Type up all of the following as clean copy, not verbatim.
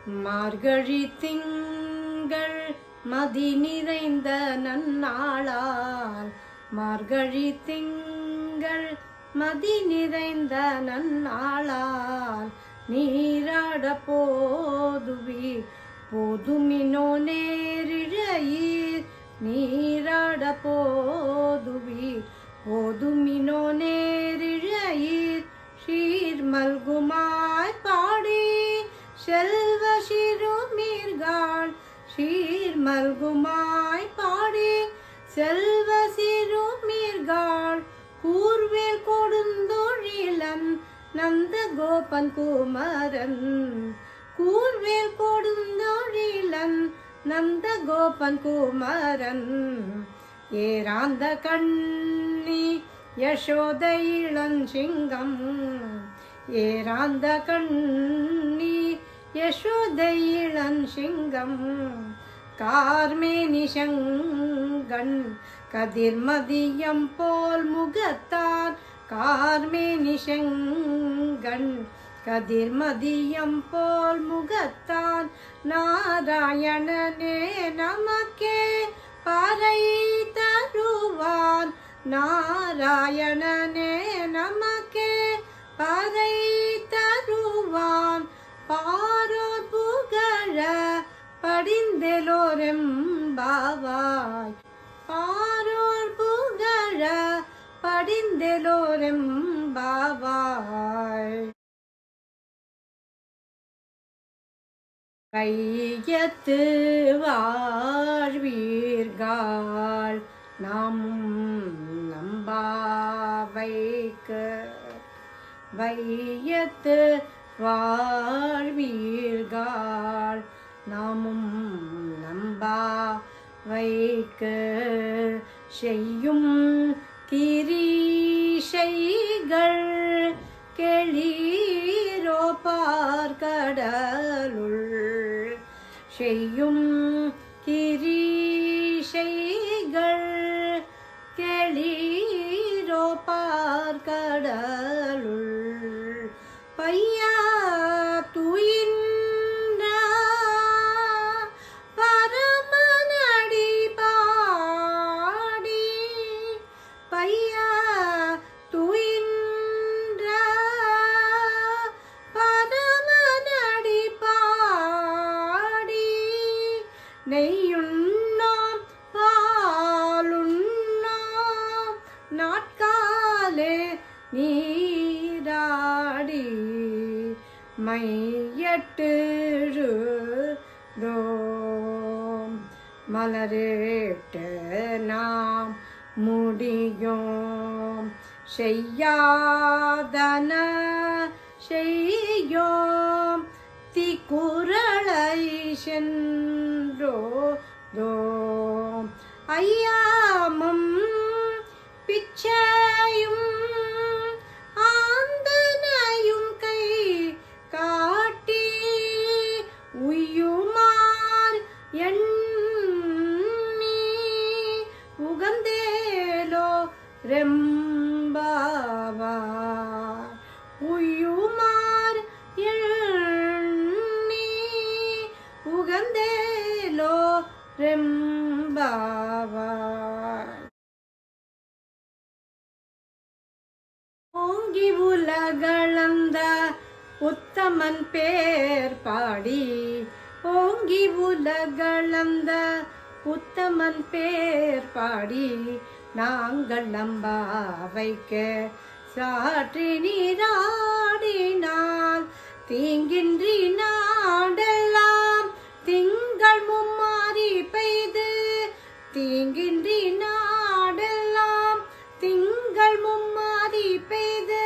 மார்கழி திங்கள் மதி நிறைந்த நன்னாளால் மார்கழி திங்கள் மதி நிறைந்த நன்னாளால் நீராட போதுவீர் போதுமினோ நேரிழையீர் நீராட போதுவீர் போதுமினோ நேரிழையீர் சீர் மல்குமாய் பாடி செல்வ சிறுமீர்காள் சீர் மல்குமாய் பாடி செல்வ சிறுமீர்காள் கூர்வேல் கொடுந்தொழிலன் நந்த கோபன் குமரன் கூர்வேல் கொடுந்தொழிலன் நந்த கோபன் குமரன் ஏராந்த கண்ணி யசோத இளஞ்சிங்கம் ஏராந்த கண்ணி யசோத இளஞ்சிங்கம் கார்மேனி சங்கன் கதிர்மதியம் போல் முகத்தான் கார்மேனி சங்கன் கதிர்மதியம் போல் முகத்தான் நாராயணனே நமக்கே பறை தருவான் நாராயணனே நமக்கே பறை தருவான் பாரோர் புகழ படிந்தெலோரெம்பாவாய் பாரோர் புகழ படிந்தெலோரெம்பாவாய் கையத்து வாழ்வீர்கள் நாமும் நம்பாவைக்க வையத்து வாழ்வீர்கள் நாமும் நம்பா வைக்க செய்யும் கிரீஷைகள் கெளீரோ பார்க்கடலுள் செய்யும் கிரீஷைகள் கெளீரோ பார்க்கடலுள் பையா துயின்ற பரமனடி பாடி பையா துயின்ற பரமனடி பாடி நெய்யுண்ணோம் பாலுண்ணோம் நாட்காலே நீராடி மையட்டுரோம் மலரேட்டு நாம் முடியோம் செய்யாதன செய்யோம் திக்குறளை சென்றோம் ஐயாமும் பிச்சையும் ஆந்தனையும் கை காட்டி உய்யுமார் எண்ணி உகந்தேலோ ரெம்பாவார் உய்யுமார் எண்ணி உகந்தேலோ ரெம்பாவார் ஓங்கி உலகளந்த உத்தமன் பேர் பாடி ஓங்கி உலகளந்த உத்தமன் பேர் பாடி நாங்கள் நம்பா வைக்க சாற்றி நீராடினால் தீங்கின்றி நாடெல்லாம் திங்கள் மும்மாறி பெய்து தீங்கின்றி நாடெல்லாம் திங்கள் மும்மாறி பெய்து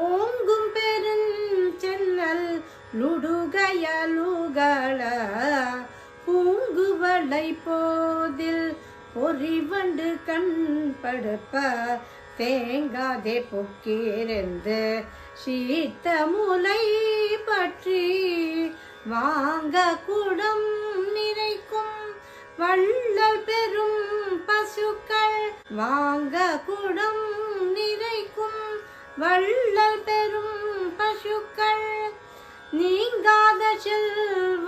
ஓங்கும் பெருஞ்சென்னல் லுடுகையலுகள பூங்குவளை போதில் பொறிவண்டு கண் படுப்ப தேங்காதே பொக்கிருந்து சீத்த முலை பற்றி வாங்க குடம் நிறைக்கும் வள்ளல் பெரும் பசுக்கள் வாங்க குடம் நிறைக்கும் வள்ளல் பெரும் பசுக்கள் நீங்காத செல்வ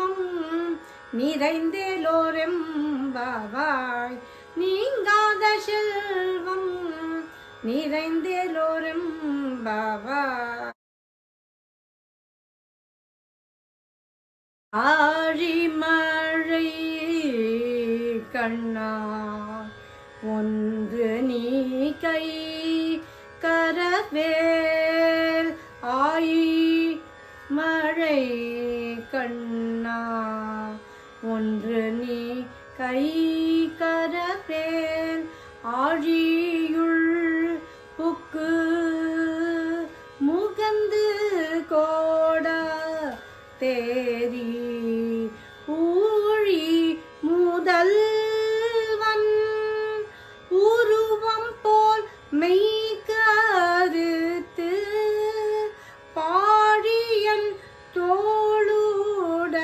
நிறைந்தேலோரெம்பாவாய் நீங்காத செல்வம் நிறைந்தேலோரெம்பாவாய். ஆழிமழை கண்ணா ஒன்று நீ கை கரவேல் ஆயி மழை கண்ணா ஒன்று நீ கை கரவேல் ஆழியுள் புக்கு முகந்து கோட தேரி ஊழி முதல்வன் உருவம் போல் மெய்கருத்து பாழியன் தோளுடைய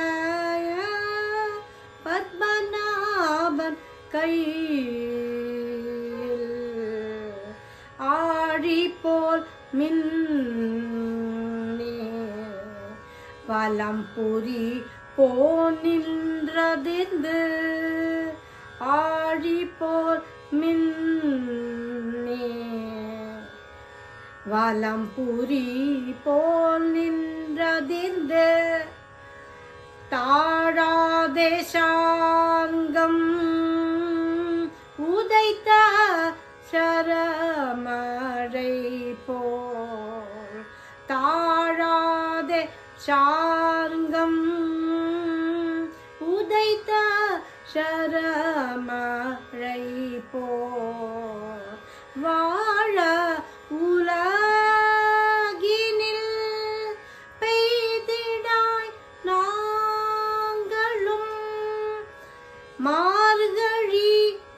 பத்மநாபன் கையில் ஆழி போல் மின்னே வலம்புரி போனின்றதிர்ந்து ஆழி போல் மின்னே வலம்புரி போல் நின்றதிர்ந்து தாழாதே சாங்கம் உதைத்த சரமழை போல் தாழாதே சாங்கம் உதைத்த சரமழை போல் வாழ உலகினில் பெய்திடாய் நாங்களும் மார்கழி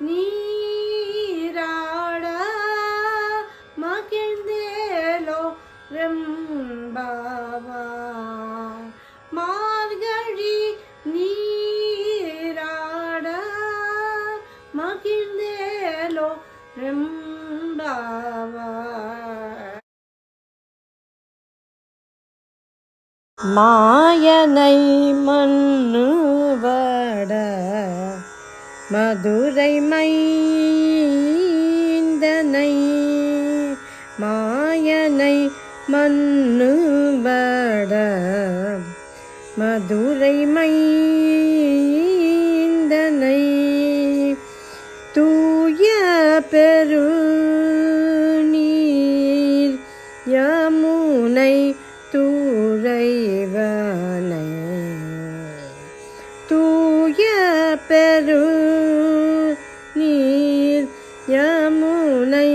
நீராட மகிழ்ந்தேலோ ரெம்பாவாய் மார்கழி நீராட மகிழ்ந்தேலோ ரெம்பாவாய். மாயனை மன்னுவட மதுரை மைந்தனை மாயனை மன்னுவட மதுரை மைந்தனை தூய பெருநீர் யமுனை துறைவனை தூய பெருநீர் யமுனை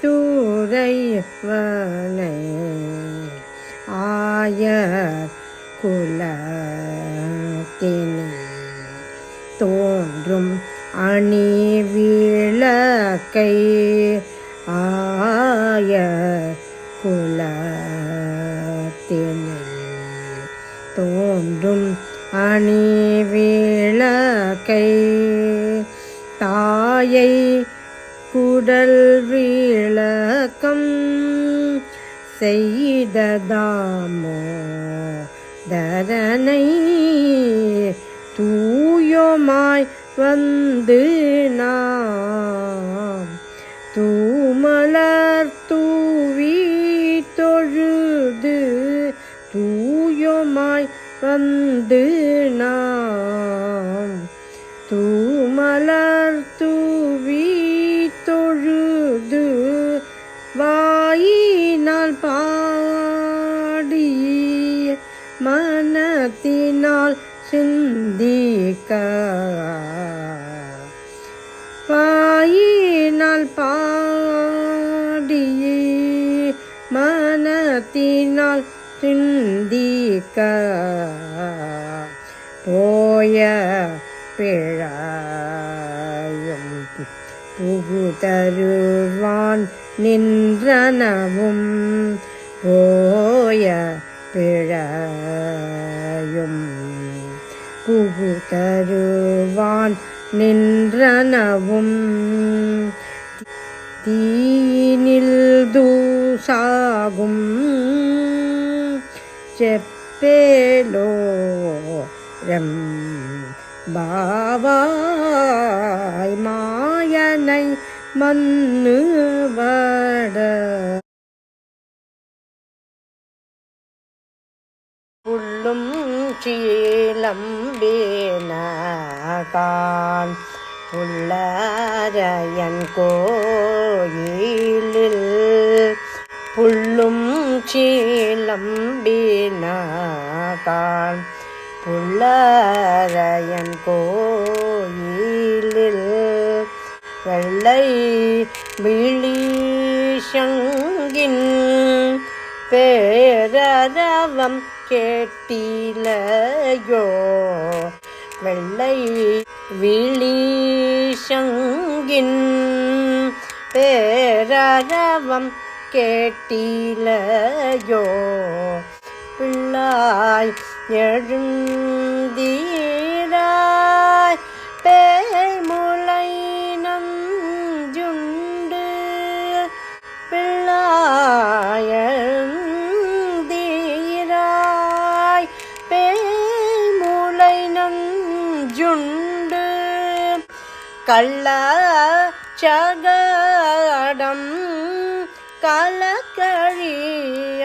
துறைவனை ஆயர் குலத்தினில் தோன்றும் அணி விளக்கை ஆயர் குலத்தினில் தோன்றும் அணி விளக்கை தாயை குடல் விளக்கம் செய்ததாமோ தரனை தூயோமாய் வந்து நாம் தூமலர் தூவி தொழுது தூயோமாய் வந்து நாம் தூமலர் தூவி தொழுது வாயினால் பாடி மனத்தினால் சிந்திக்க வாயினால் பாடி மனத்தினால் சிந்திக்க போய பிழையும் புகுதருவான் நின்றனவும் போய பிழையும் புகுதருவான் நின்றனவும் தீனில் தூசாகும் செப்பேலோ பாவாய் மாயனை மன்னு வட புள்ளும் சீலம்பேனகான் புள்ளரையன் கோயிலில் புள்ளும் சீலம்பேனகான் புள்ளரையன் கோயிலில் வெள்ளை விழிசங்கின் பேரரவம் கேட்டிலையோ வெள்ளை விழிசங்கின் பேரரவம் கேட்டிலையோ பிள்ளாய் எழுந்தீராய் பேய்முலை நஞ்சுண்டு பிள்ளாய் எழுந்தீராய் பேய்முலை நஞ்சுண்டு கள்ள சகடம் கலக்கழிய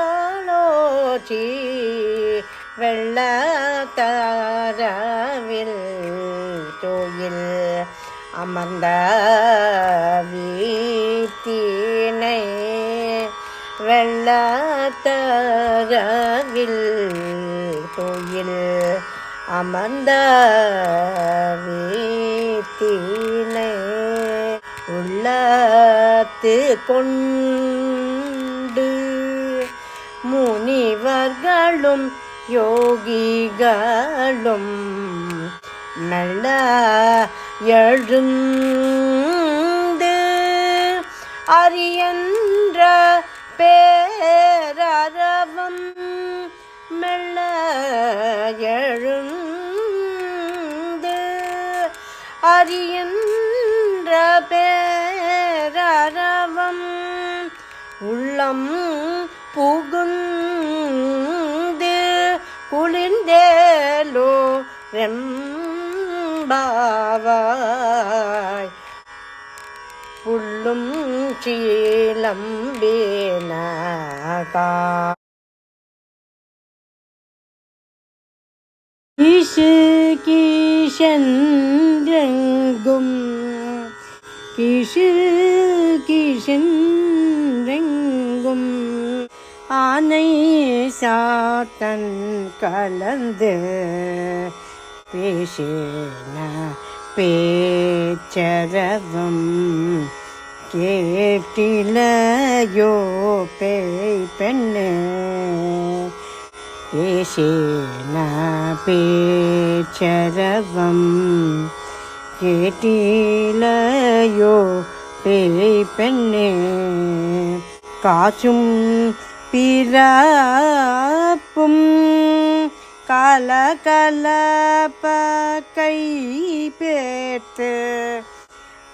காலோச்சி வெள்ளத்தரவில் தோயில் அமர்ந்த வீட்டினை வெள்ளத்தரவில் தோயில் அமர்ந்த வீட்டினை உள்ளத்து கொண்டு முனிவர்களும் யோகிகளும் மெல்ல எழுந்து அரியன்ற பேரரவம் மெல்ல எழுந்து அரியன்ற பேரரவம் உள்ளம் புகுந்து குளிர்ந்தேலோ ரெம்பாவாய் புள்ளும் சீலம்பேனகா ஈசு கீஷென்றெங்கும் கீஷென்றெங்கும் ஆனை சாத்தன் கலந்து பேசின பேச்சரவம் கேட்டிலையோ பேய் பெண்ணே பேசின பேச்சரவம் கேட்டிலையோ பேய் பெண்ணே காச்சும் பிறப்பும் கலகலப்ப கை பேத்து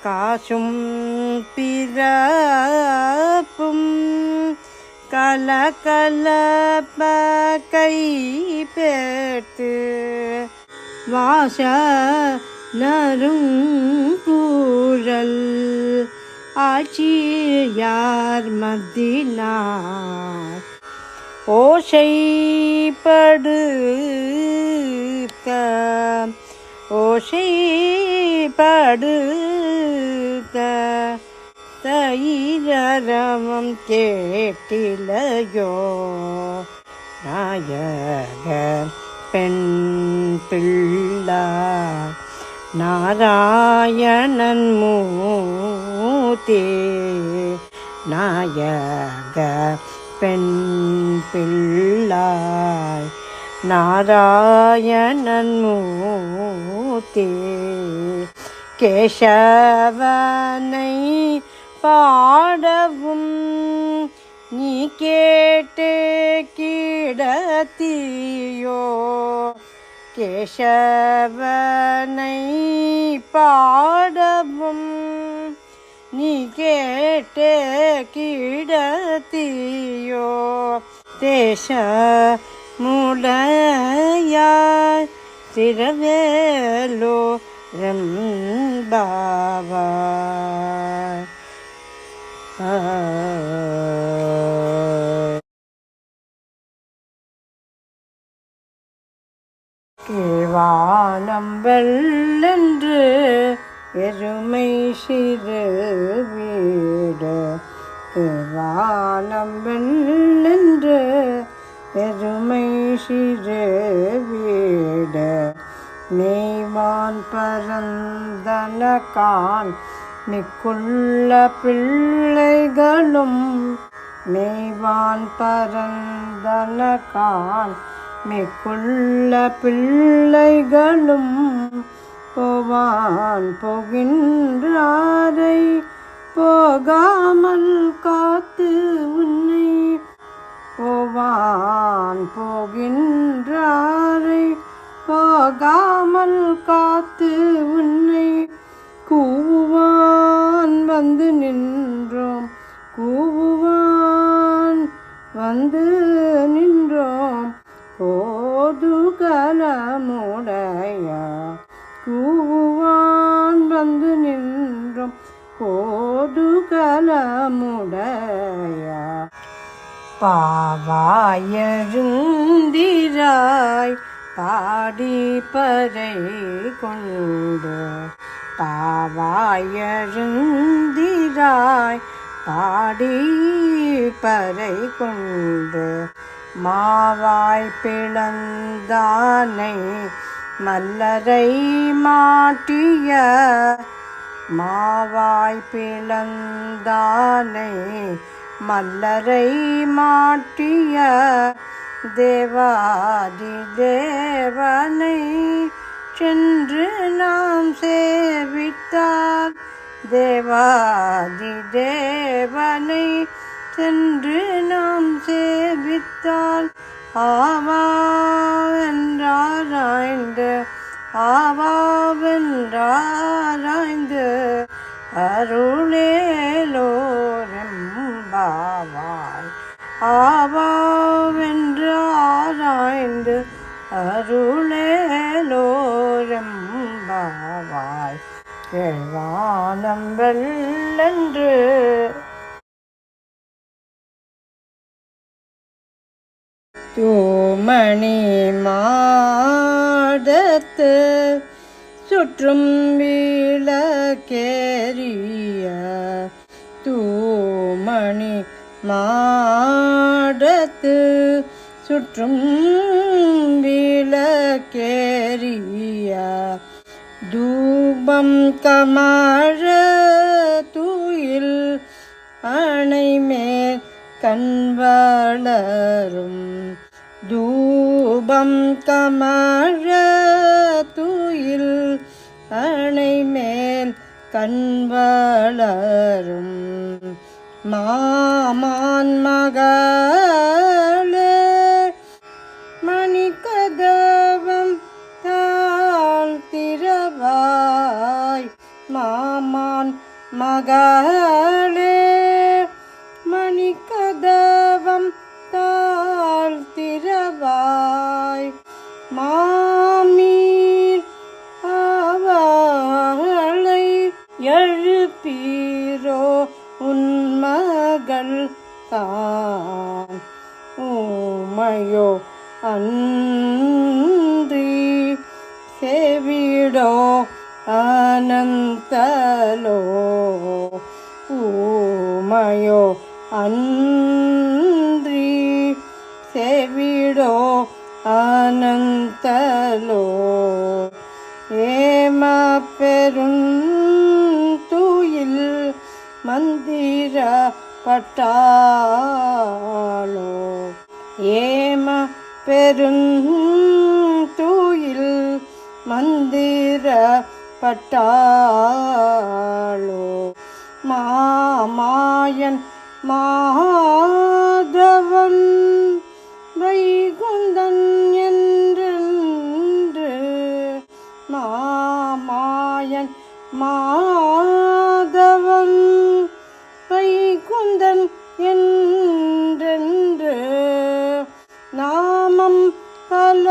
காசும் பிறப்பும் கலகலப்ப கை பேத்து வாச நறுங்கூழல் ஆட்சியார் மத்தினார் ஓசைப்படுத்த தயிரவம் கேட்டிலையோ நாயக பெண் பிள்ளார் நாராயணன் மூர்த்தி நாயக பெண் பிள்ளாய் நாராயணன் மூர்த்தி கேசவனை பாடவும் நீ கேட்டு கிடத்தியோ கேசவனை பாடவும் நீ கேட்டு கிடத்தியோ தேச முடையாய் திரவேலோ ரெம்பாவாய். கீழ்வானம் வெள்ளென்று எருமை சிறு வீடு. கீழ்வானம் வெள்ளென்று எருமை சிறு வீடு. மேய்வான் பரந்தனகான் மிக்குள்ள பிள்ளைகளும். மேய்வான் பரந்தனகான் மிக்குள்ள பிள்ளைகளும். போவான் போகின்றாரை போகாமல் காத்து உன்னை. போவான் போகின்றாரை போகாமல் காத்து உன்னை. கூவுவான் வந்து நின்றோம் கூவுவான் வந்து நின்றோம் கோதுகலமுடைய. கூவுவான் வந்து நின்றோம் கோதுகலமுடைய. பாவாயழுந்திராய் பாடி பறை கொண்டு. பாவாயழுந்திராய் பாடி பறை கொண்டு. மாவாய் பிளந்தானை மல்லரை மாட்டிய. மாவாய் பிளந்தானை மல்லரை மாட்டிய. தேவாதி தேவனை சென்று நாம் சேவித்தார். தேவாதி தேவனை சென்று நாம் சேவித்தால். ஆவாவென்றாராய்ந்து ஆவாவென்றாராய்ந்து அருளேலோரெம்பாவாய். ஆவாவென்றாராய்ந்து அருளேலோரெம்பாவாய். கீழ்வானம் வெள்ளென்று தூமணி மாடத்து சுற்றும் விளக்கேறிய. தூமணி மாடத்து சுற்றும் விளக்கேறிய. தூபம் கமழ தூயில் அணைமேல் கண்வளரும். தூபம் கமழ தூயில் அணைமேல் கண்வளரும். மாமான் மகளே மணிக்கதவம் தாழ்த்திரவாய். மாமான் மகளே மணிக்கதவம் தாழ்த்திரவாய். மாமீர் அவளை எழுப்பீரோ உன்மகள் தான். ஊமையோ அன்றி செவிடோ அனந்தலோ. ஊமையோ அன்றி செவிடோ அனந்தலோ. ஏம பெருந்துயில் மந்திர பட்டாளோ. ஏம பெருந்துயில் மந்திர பட்டாளோ. மாமாயன் மாதவன் வைகுந்தன் என்றென்று. மாமாயன் மாதவன் வைகுந்தன் என்றென்று. நாமம் பல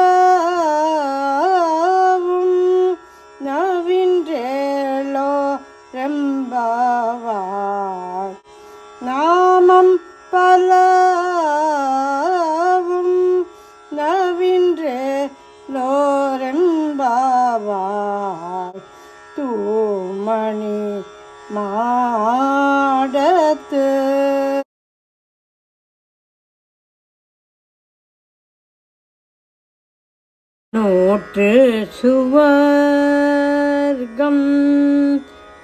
உறவின்றே லோரெம்பாவாய் தூமணி மாடத்து நூற்று சுவர்க்கம்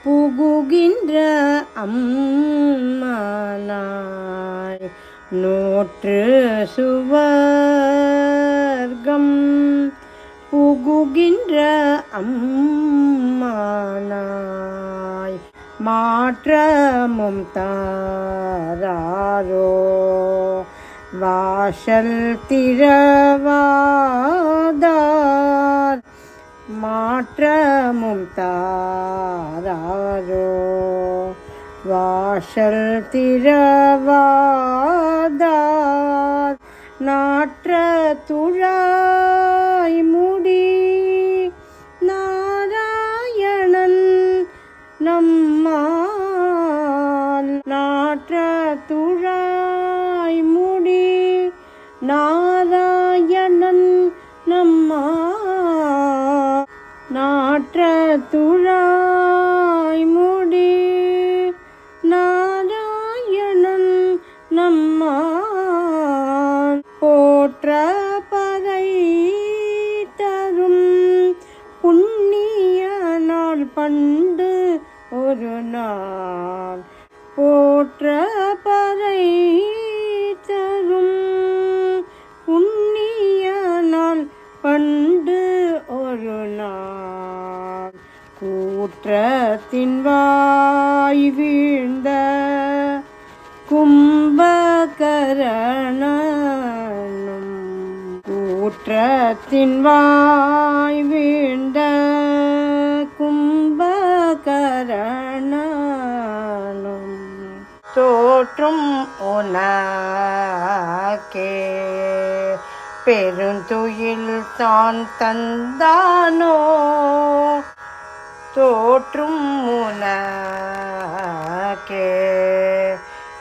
புகுகின்ற அம்மனாய் நூற்று சுவர்க்கம் புகுகின்ற அம்மனாய் மாற்றமும் தாராரோ வாசல் திறவாதார் மாற்றமும் தாராரோ வாசல் திறவாதார் நாற்ற துழாய் முடி நாராயணன் நம்மால் நாற்ற துழாய் முடி நாராயணன் நம்மால் நாற்ற துழாய் முடி நாராயணன் நம்மால் போற்ற பறை தரும் புண்ணிய நாள் பண்டு ஒரு நாள் போற்ற பறை தரும் புண்ணிய நாள் பண்டு ஒரு நாள் கூற்றத்தின் வாய் வீழ்ந்த கும்பகரணனும் கூற்றத்தின் வாய் வீழ்ந்த கும்பகரணனும் தோற்றும் உனக்கே பெருந்துயில் தான் தந்தானோ தோற்றும் உனக்கே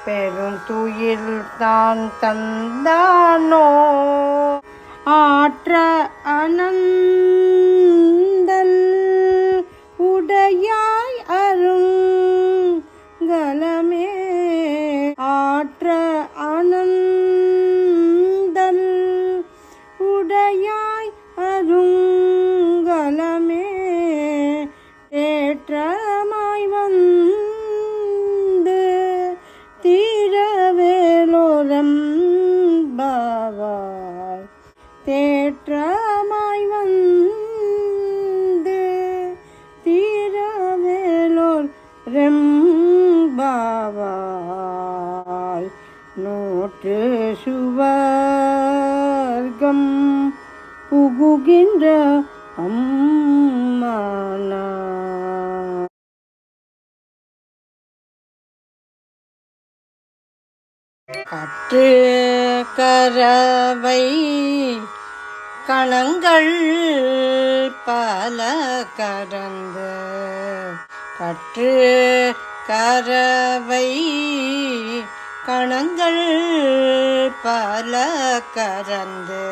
பெருந்துயில் தான் தந்தானோ ஆற்ற அனந்தல் உடையாய் அருங்கலமே ஆற்ற அனந்தல் உடையாய் அருங்கலமே ஏற்றமாய் வந்து தீரவேலோரம்பாவாய் தேற்றமாய் வந்து தீரவேலோர் ரெம்பாவாய் நூற்று சுவர்க்கம் புகுகின்ற அம்மானா கற்று கரவை கணங்கள் பல கறந்து கற்று கரவை கணங்கள் பல கறந்து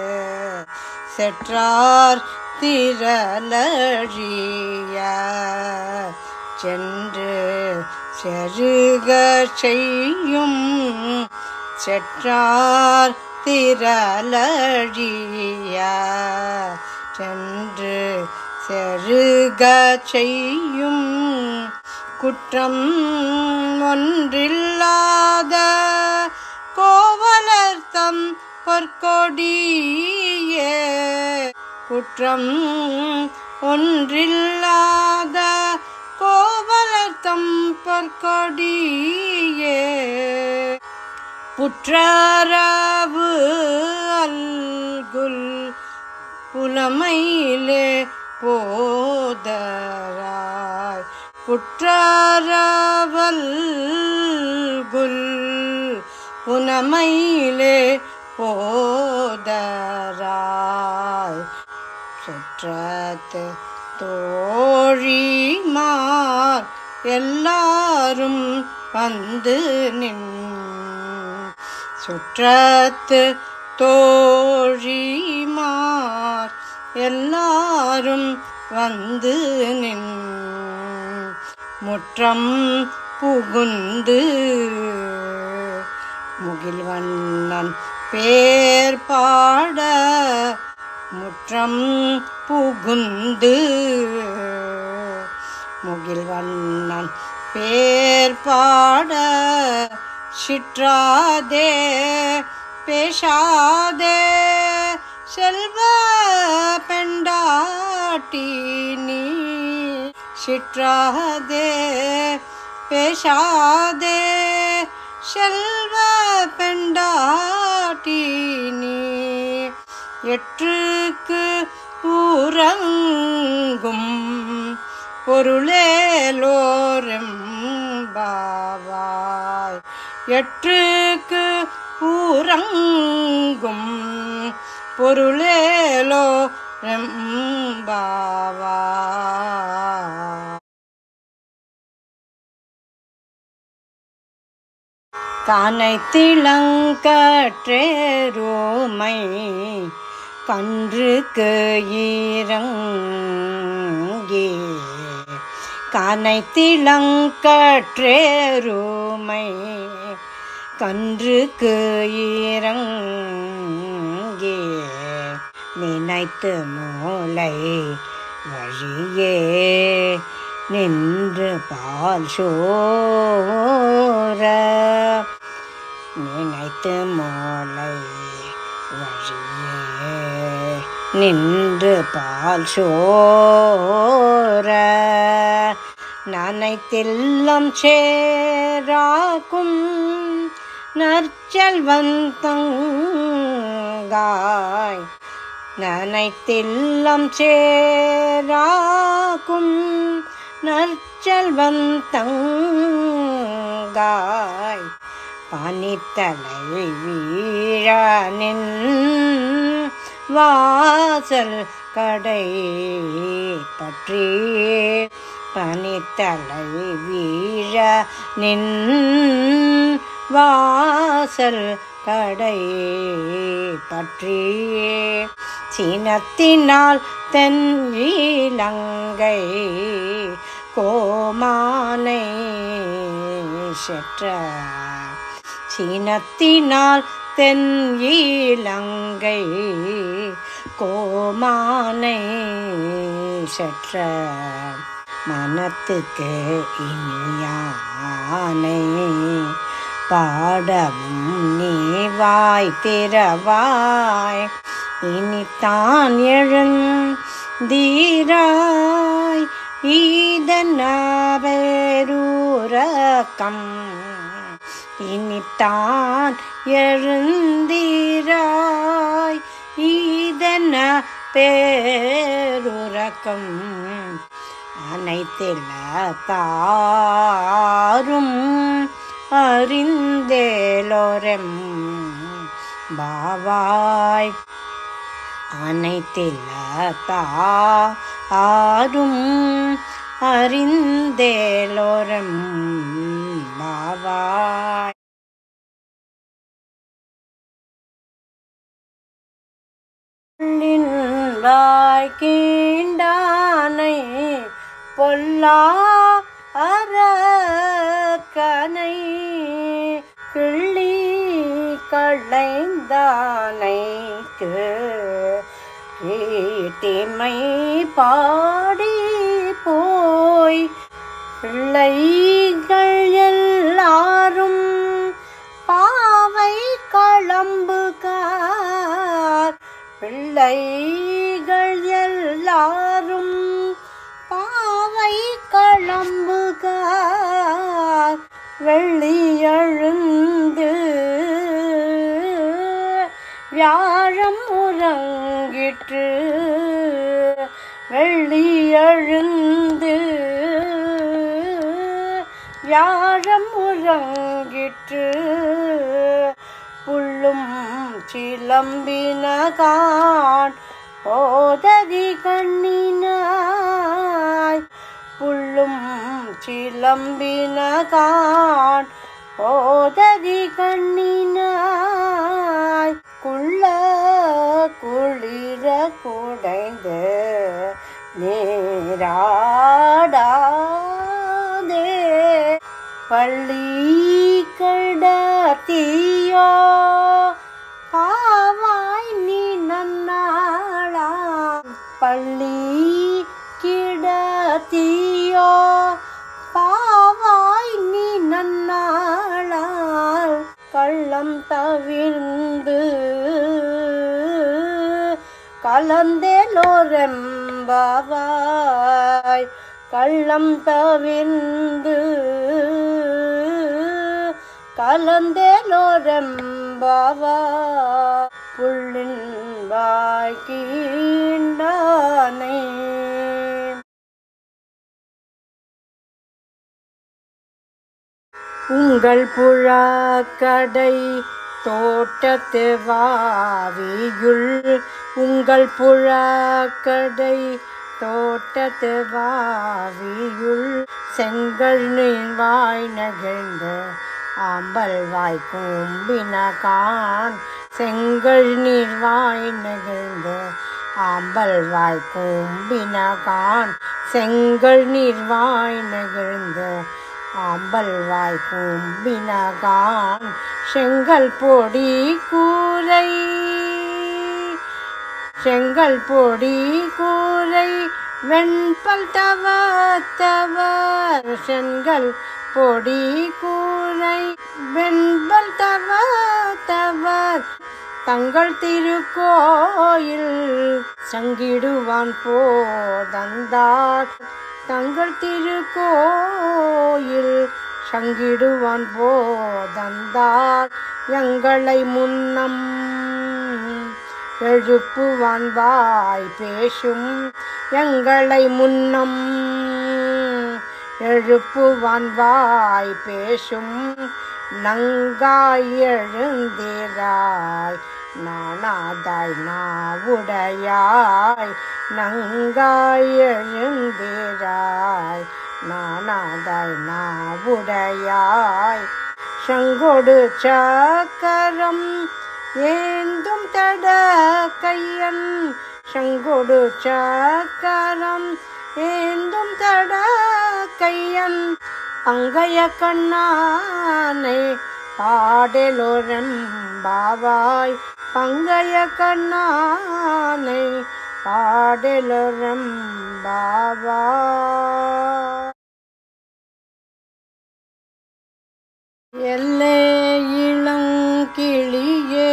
செற்றார் திரளழிய சென்று செருக செய்யும் செற்றார் திரளழிய சென்று செருக செய்யும் குற்றம் ஒன்றில்லாத கோவலர்த்தம் பொற்கொடியே குற்றம் ஒன்றில்லாத கோவலர்த்தம் பொற்கொடியே புற்றரவு அல்குல் புலமையிலே போதராய் புற்றரவல்குல் புனமையிலே போதராய் சுற்றத்து தோழிமார் எல்லாரும் வந்து நின் சுற்றத்து தோழிமார் எல்லாரும் வந்து நின் முற்றம் புகுந்து முகில்வண்ணன் பேர் பாட முற்றம் புகுந்து முகில்வண்ணன் பேர் பாட சிற்றாதே பேசாதே செல்வ பெண்டாட்டி நீ சிற்றாதே பேசாதே செல்வ பெண்டாட்டி நீ எற்றுக்கு ஊரங்கும் பொருளேலோரெம்பாவாய் எற்றுக்கு ஊரங்கும் பொருளேலோ ரெம்பாவாய் கானை திளங்கற்றேரோமை கன்றுக்கு இறங்கி கானை திளங்கற்றேரோமை கன்றுக்கு இறங்கி நினைத்து மூளை வழியே நின்று பால் சோர நினைத்து மூளை வழியே நின்று பால் சோர நனைத்தில்லம் சேராக்கும் நற்செல்வந்தங்காய் நனைத்தில்லம் சேராக்கும் நற்செல்வந்தங்காய் பனித்தலை வீழனின் வாசல் கடை பற்றி பனித்தலை வீழ நின் வாசல் கடை பற்றி சீனத்தினால் தென் இலங்கை கோமானை செற்ற சீனத்தினால் தென் இலங்கை கோமானை செற்ற மனத்துக்கு இனியானை பாடவும் நீ வாய் திறவாய் இனித்தான் எழுந்தீராய் ஈதனவேரூரகம் இனித்தான் எழுந்தீராய் ஈதன பேருரகம் அனைத்தில தாரும் அறிந்தேலோரெம் பாவாய் அனைத்தில தாரும் அறிந்தேலோரெம் பாவாய் வாய் கீண்டானை பொல்லா அரக்கனை கிள்ளி களைந்தானைக்கு கீட்டிமை பாடி போய் பிள்ளைகள் எல்லாரும் பாவை களம்புகார் பிள்ளைகள் எல்லாரும் பாவை களம்புகார் வெள்ளி எழுந்து வியாழம் உறங்கிற்று வெள்ளி எழுந்து வியாழம் உறங்கிற்று புள்ளும் சிலம்பினகான் போததி கண்ணினாய் புள்ளும் சிலம்பினகான் போததி கண்ணினாய் குள்ள குளிர குடைந்து நீராடாதே பள்ளி கடத்தியோ பாவாய் நீ நன்னாளா பள்ளி கிடத்தியோ பாவாய் நீ நன்னாளால் கள்ளம் தவிர்ந்து கலந்தேலோரெம்பாவாய் கள்ளம் தவிர்ந்து கலந்தேலோரெம்பாவாய் புள்ளின் வாய் கீண்டானே. உங்கள் புழாக்கடை தோட்டத்து வாவியுள் உங்கள் புழாக்கடை தோட்டத்து வாவியுள் செங்கல் நீர் வாய் நெகிழ்ந்த ஆம்பல் வாய் கூம்பினகான் செங்கல் நீர் வாய் நெகிழ்ந்த ஆம்பல் வாய் கூம்பினகான் செங்கல் நீர் வாய் நெகிழ்ந்த ஆம்பல் வாய் கூம்பினகான் செங்கல் பொடி கூரை செங்கல் பொடி கூரை வெண்பல் தவத்தவர் செங்கல் பொடி கூரை வெண்பல் தவத்தவர் தங்கள் திருக்கோயில் சங்கிடுவான் போதந்தார் தங்கள் திருக்கோயில் சங்கிடுவான் போதந்தார் எங்களை முன்னம் எழுப்புவான் வாய் பேசும் எங்களை முன்னம் எழுப்புவான் வாய் பேசும் நங்காய் எழுந்தீராய் நானாதாய் நாவுடையாய் நங்காய் எழுந்தீராய் நானாதாய் நாவுடையாய் சங்கொடு சக்கரம் ஏந்தும் தட கையன் சங்கொடு சக்கரம் ஏந்தும் தட கையன் பங்கைய கண்ணானை பாடலோரெம்பாவாய் பங்கைய கண்ணானை பாடலோரெம்பாவாய். எல்லே இளங்கிளியே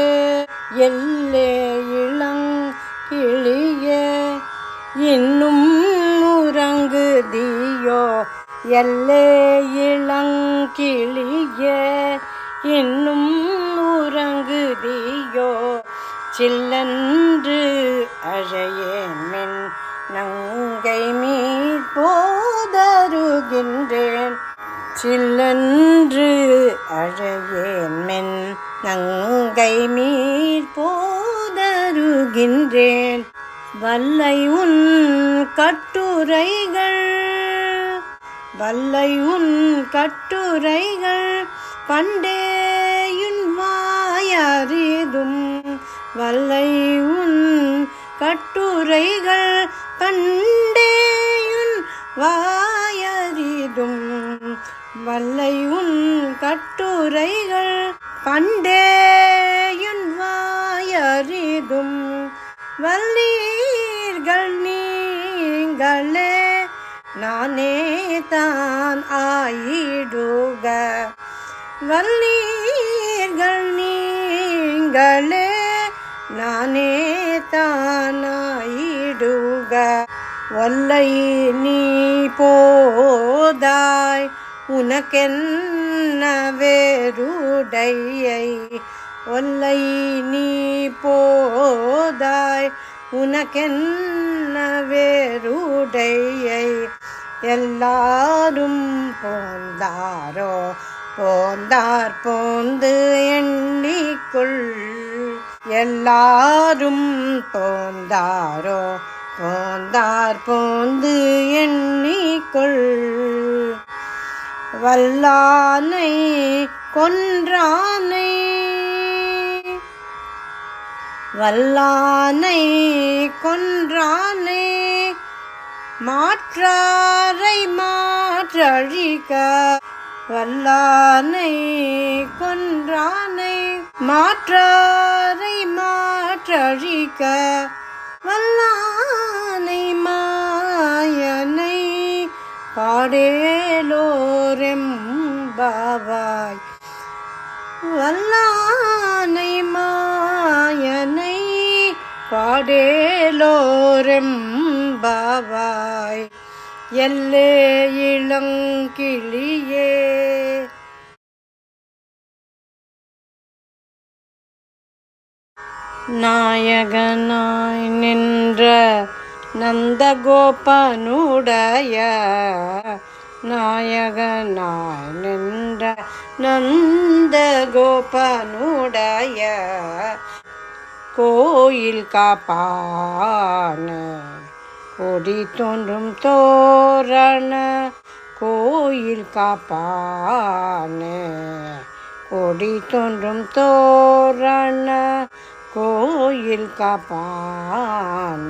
எல்லே இளங்கிளியே இன்னும் உறங்குதியோ எல்லே இளங்கிளியே இன்னும் உறங்குதியோ சில்லன்று அழையேன் நங்கை மீர் போதருகின்றேன் சில்லன்று அழையேன் நங்கை மீர் போதருகின்றேன் வல்லை உன் கட்டுரைகள் வல்லை உன் கட்டுரைகள் பண்டேயுன் வாயறிதும் வல்லை உன் கட்டுரைகள் பண்டேயுன் வாயறிதும் வல்லை உன் கட்டுரைகள் பண்டேயுன் வாயறிதும் வல்லீர்கள் நீங்களே நானே தான் ஆயிடுக வல்லீர்கள் நீங்களே நானே தான் ஆயிடுக ஒல்லை நீ போதாய் உனக்கென்ன வேறுடையை ஒல்லை நீ போதாய் உனக்கென்ன வேறுடையை எல்லாரும் போந்தாரோ போந்தார் போந்து எண்ணிக்குள் எல்லாரும் போந்தாரோ போந்தார் போந்து எண்ணிக்குள் வல்லானை கொன்றானை வல்லானை கொன்றானே மாற்றாரை மாற்றழிக்க வல்லானை கொன்றானை மாற்றாரை மாற்றழிக்க வல்லானை மாயனை பாடேலோரெம்பாவாய் வல்லானை மாயனை பாடேலோரெம்பாவாய் எல்லே இளங்கிளியே. நாயகனாய் நின்ற நந்தகோபனுடைய நாயகனாய் நின்ற நந்தகோபனுடைய கோயில் காப்பான கொடி தோன்றும் தோரண கோயில் காப்பான கொடி தோன்றும் தோரண கோயில் காப்பான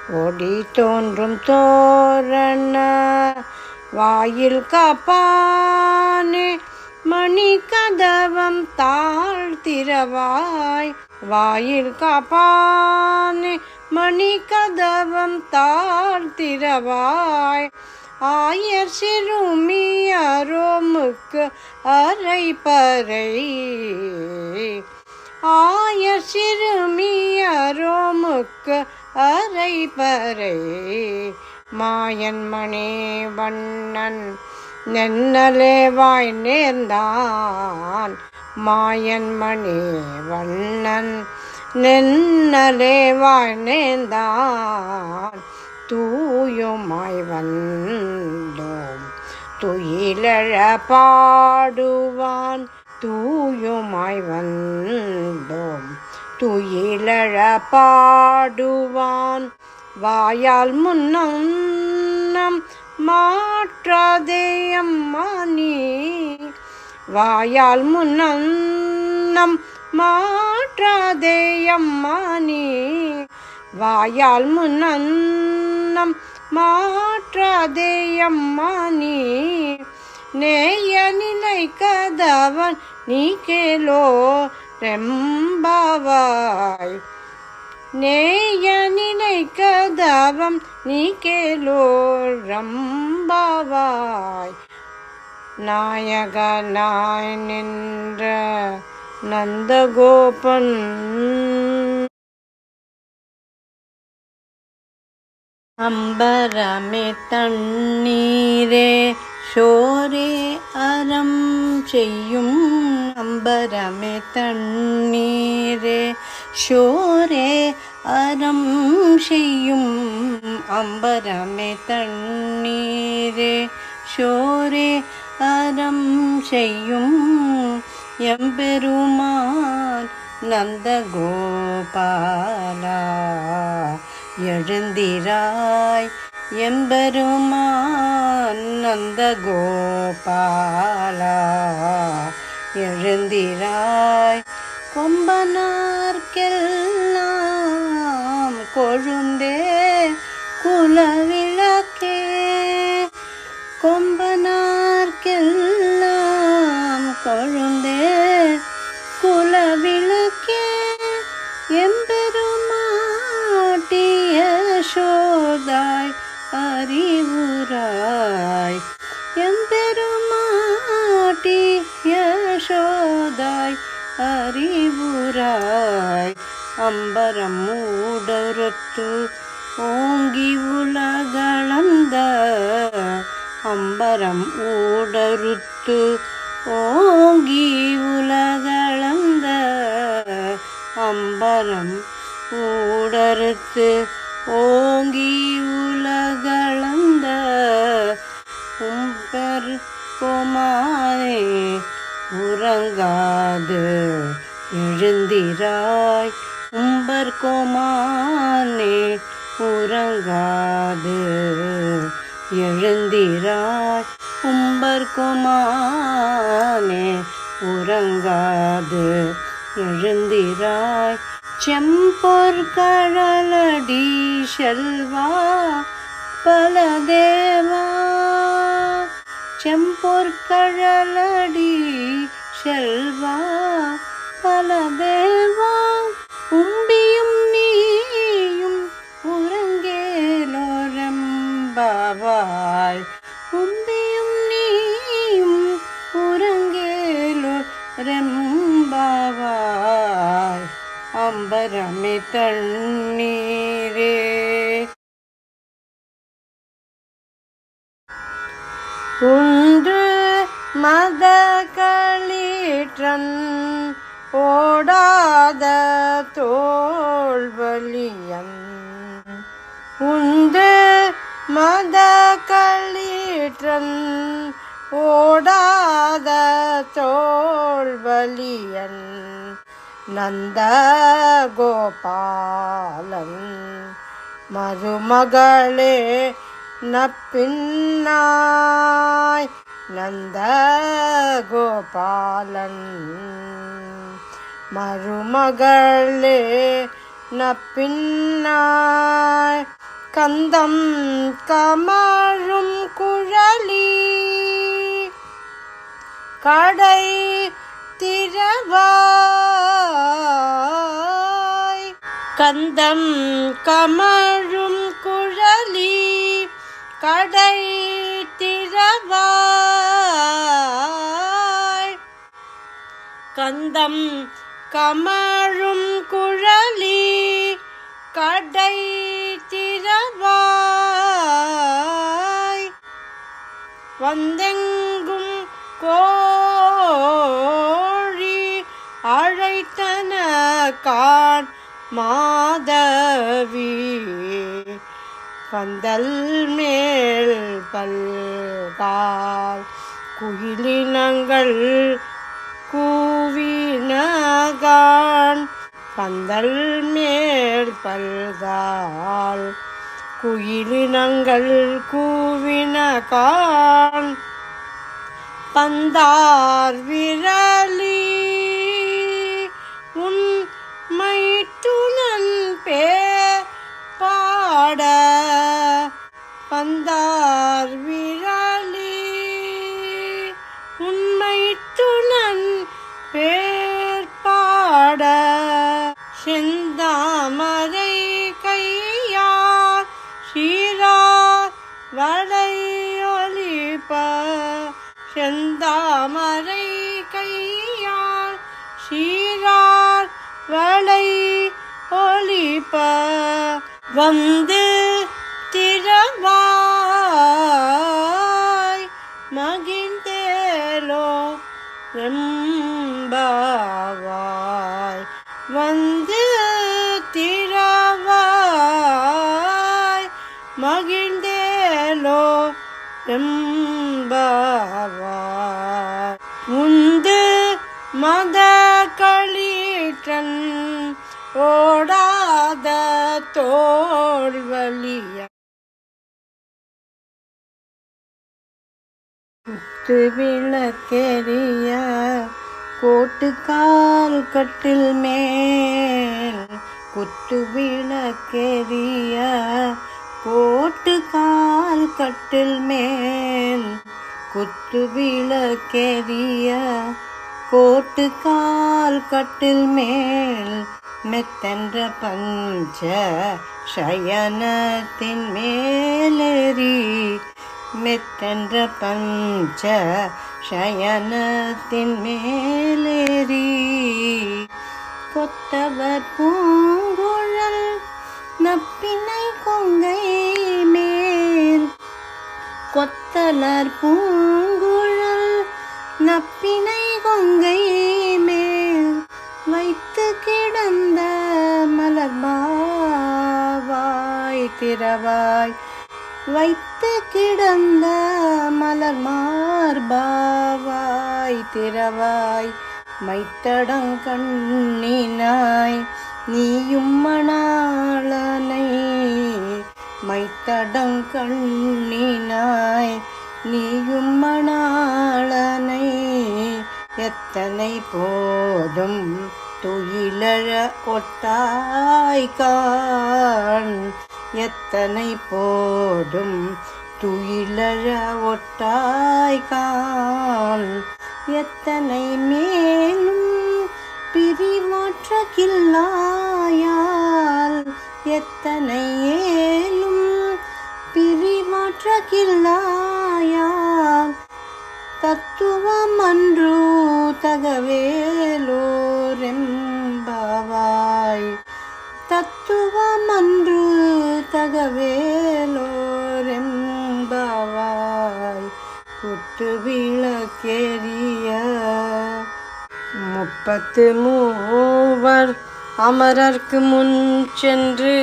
கொடி தோன்றும் தோரண வாயில் காப்பானே மணி கதவம் தாழ்த்திரவாய் வாயில் காப்பானே மணி கதவம் தாழ்த்திரவாய் ஆயர் சிறுமியரோமுக்கு அரைப்பறை ஆயர் சிறுமியரோமுக்கு அரைப்பறை மாயன் மணி வண்ணன் நென்னலேவாய் நேர்ந்தான் மாயன் மணி வண்ணன் நென்னலேவாய் நேர்ந்தான் தூயுமாய் வந்தோம் துயிலழ பாடுவான் தூயுமாய் வந்தோம் துயிலழ பாடுவான் வாயால் முன்னம் மாற்றாதே அம்மா நீ வாயால் முன்னம் மாற்றாதே அம்மா நீ வாயால் முன்னம் மாற்றாதே அம்மா நீ நேய நிலை கதவன் நீ கேளோ ரெம்பாவாய் நேய நிலை கதவம் நீ கேளோ ரம்பாவாய் நாயகனாய் நின்ற நந்தகோபன் அம்பரமே தண்ணீரே சோரே அறம் செய்யும் அம்பரமே தண்ணீரே சோரே அறம் செய்யும் அம்பரமே தண்ணீரே சோரே அறம் செய்யும் எம்பெருமான் நந்தகோபாலா எழுந்திராய் எம்பெருமான் நந்தகோபாலா எழுந்திராய் கொம்பனார்க்கெல்லாம் கொழுந்தே குலவிளக்கே கொம்பனார்க்கெல்லாம் கொழுந்தே குலவிளக்கே எம்பெருமாட்டிய சோதாய் அறிவுராய் எம்பெருமாட்டிய சோதாய் அறிவுராய் அம்பரம் மூடறுத்து ஓங்கி உலகளந்த அம்பரம் ஊடறுத்து ஓங்கி உலகளந்த அம்பரம் ஊடறுத்து ஓங்கி உலகளந்த உம்பர் கோமானே உறங்காது எழுந்திராய் உம்பர் கோமானே உறங்காது எழுந்திராய் உம்பர் கோமானே உறங்காது எழுந்திராய் செம்பொற்கழலடி செல்வா பலதேவா செம்பொற்கழலடி செல்வா பலதேவா உம்பியும் நீயும் உறங்கேலோரெம்பாவாய் உம்பியும் நீயும் உறங்கேலோரெம்பாவாய் அம்பரமே தண்ணீரே. உண்டு மத களிற்றன் ஓடாத தோல்வலியன் உண்டு மத களிற்றன் ஓடாத தோல்வலியன் நந்த கோபாலன் மருமகளே நப்பின்னாய் நந்த கோபாலன் மருமகளே நப்பின்னாய் கந்தம் கமழும் குழலி கடை திறவாய் கந்தம் கமழும் குழலி கடை திறவாய் கந்தம் கமழும் குழலி கடை திறவாய் வந்தெங்கும் கோழி அழைத்தன காண் மாதவி பந்தல் மேல் பல்கால் குயிலினங்கள் கூவினகான் பந்தல் மேல் பல்கால் குயிலினங்கள் கூவினகான் பந்தார் விரலி உன் மைத்துனன் பேர் பாட பந்தார் விரலி உன் மைத்துனன் பேர் பாட செந்தாமரை கையார் சீரார் வளையொலிப்ப செந்தாமரை கையார் சீரார் வளை ஒலிப்ப வந்து திறவாய் மகிழ்ந்தேலோ எம்பாவாய் வந்து திறவாய் மகிழ்ந்தேலோ எம்பாவாய் உந்து மத களிற்றன் ஓடாத தோல்வலிய குத்து விளக்கெரிய கோட்டுக்கால் கட்டில் மேல் குத்து விளக்கெரிய கோட்டுக்கால் கட்டில் மேல் குத்து விளக்கெரிய கோட்டுக்கால் கட்டில் மேல் மெத்தென்ற பஞ்ச சயனத்தின் மேலேறி மெத்தென்ற பஞ்ச சயனத்தின் மேலேறி கொத்தவர் பூங்குழல் நப்பினை கொங்கை மேல் கொத்தலர் பூங்குழல் நப்பினை கொங்கை மேல் வைத்து கிடந்த மலர்மாவாய் திறவாய் வைத்து கிடந்த மலர் மார்பாவாய் திறவாய் மைத்தடங்கண்ணினாய் நீயும் மணாளனை மைத்தடங்கண்ணினாய் நீயும் மணாளனை எத்தனை போதும் துயிலழ ஒட்டாய்கான் எத்தனை போதும் துயிலழ ஒட்டாய்கான் எத்தனை மேலும் பிரிவாற்ற கில்லாயால் எத்தனை ஏலும் பிரிவாற்ற கில்லாயால் தத்துவமன்று தகவேலோரெம்பாவாய் தத்துவமன்று தகவேலோரெம்பாவாய் குத்து விளக்கேறிய 33 அமரர்க்கு முன் சென்று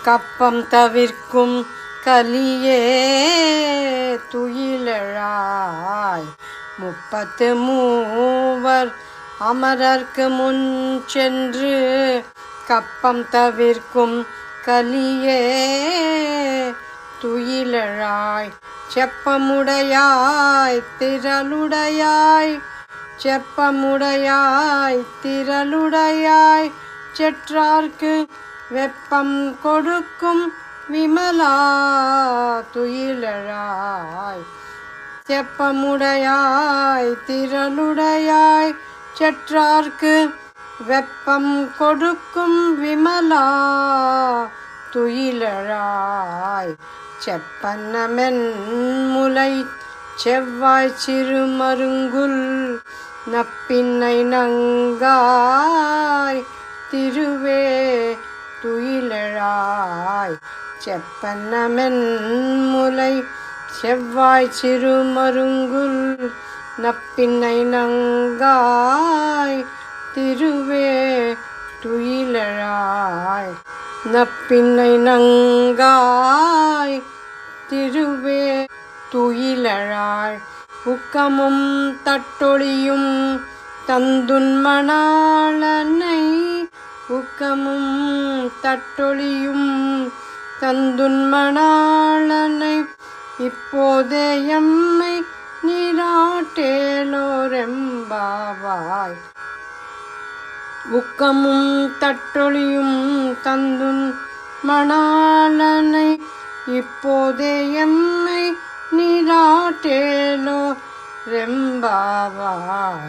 கப்பம் தவிர்க்கும் கலியே துயிலழாய் 33 அமரர்க்கு முன் சென்று கப்பம் தவிர்க்கும் கலியே துயிலழாய் செப்பமுடையாய் திரளுடையாய் செப்பமுடையாய் திரளுடையாய் செற்றார்க்கு வெப்பம் கொடுக்கும் விமலா துயிலழாய் செப்பமுடையாய் திரளுடையாய் செற்றார்க்கு வெப்பம் கொடுக்கும் விமலா துயிலழாய் செப்பன்னமென் முலை செவ்வாய் சிறுமருங்குல் நப்பின்னை நங்காய் திருவே துயிலழாய் செப்பன்னமென் முலை செவ்வாய் சிறுமருங்குல் நப்பின்னை நங்காய் திருவே துயிலழாய் நப்பின்னை நங்காய் திருவே துயிலழாய் உக்கமும் தட்டொழியும் தந்துன்மணாளனை உக்கமும் தட்டொழியும் தந்துன்மணாளனை இப்போதே எம்மை நீராட்டேலோரெம்பாவாய் உக்கமும் தட்டொழியும் தந்துன் மணாளனை இப்போதே எம்மை நீராட்டேலோ ரெம்பாவாய்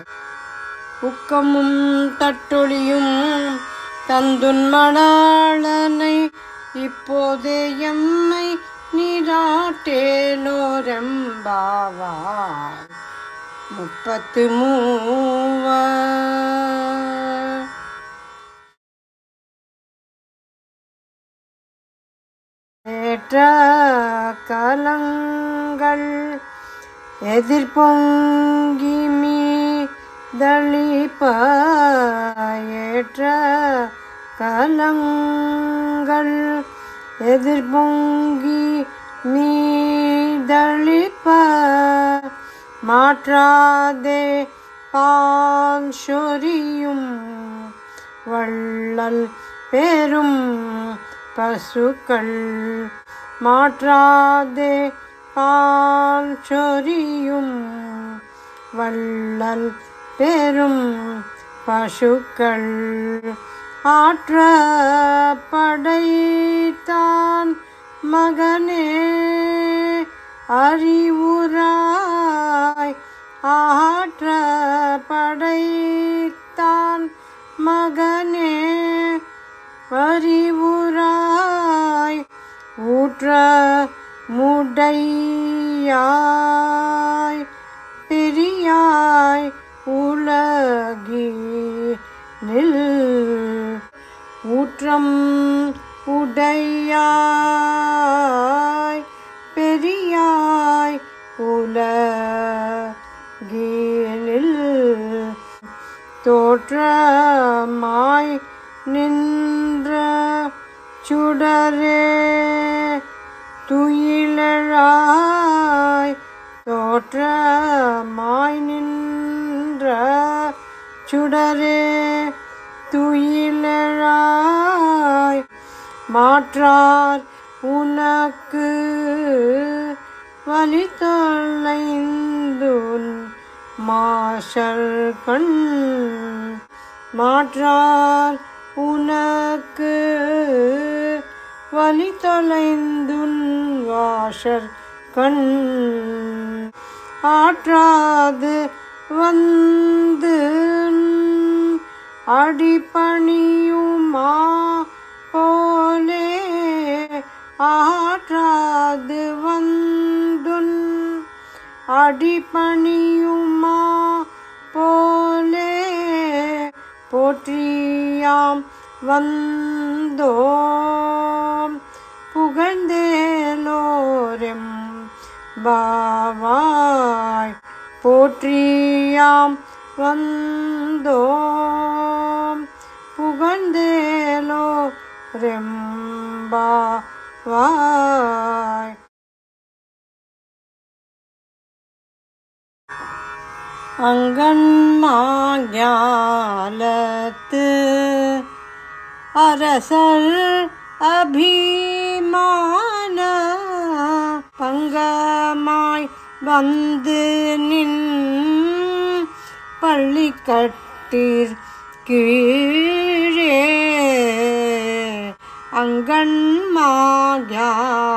உக்கமும் தட்டொழியும் தந்துன் மணாளனை இப்போதே எம்மை நீராட்டேலோ ரெம்பாவாய் 33 ஏற்ற கலங்கள் எதிர்பொங்கி மீதளிப்ப ஏற்ற கலங்கள் எதிர்பொங்கி மீதளிப்ப மாற்றாதே பால் சொரியும் வள்ளல் பெரும் பசுக்கள் மாற்றாதே பால் சொரியும் வள்ளல் பெரும் பசுக்கள் ஆற்ற படைத்தான் மகனே அறிவுராய் ஆற்ற படைத்தான் மகனே அறிவுராய் ஊற்ற முடையாய் பெரியாய் உலகினில் ஊற்றம் உடையாய் பெரியாய் உலகினில் தோற்றமாய் நின்ற சுடரே துயிலழாய் தோற்றமாய் நின்ற சுடரே துயிலழாய் மாற்றார் உனக்கு வழி தொலைந்துன் மாஷர் கண் மாற்றார் உனக்கு வழி தொலைந்துன் வாசற் கண் ஆற்றாது வந்து அடிபணியுமா போலே ஆற்றாது வந்துன் அடிபணியுமா போலே போற்றியாம் வந்தோம் புகழ்ந்தேலோரெம் பாவாய் போற்றியாம் வந்தோம் புகழ்ந்தேலோரெம் பாவாய். அங்கன்மாஞாலத்து அரசர் அபிமான பங்கமாய் வந்து நின் பள்ளிக்கட்டிற் கீழே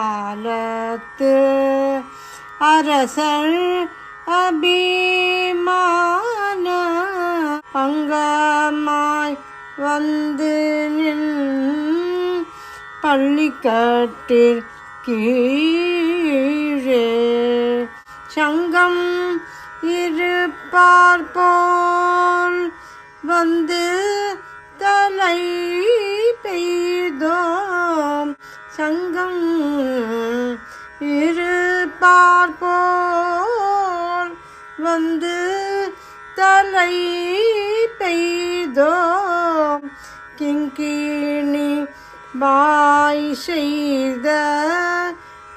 அங்கன்மாஞாலத்து அரசர் அபிமான பங்கமாய் வந்து நின் பள்ளிக்கட்டிற் கீழே சங்கம் இருப்பார் போல் வந்து தலை பெய்தோம் சங்கம் இருப்பார் போல் வந்து தலை பெய்தோம் கிங்கிணி வாய் செய்த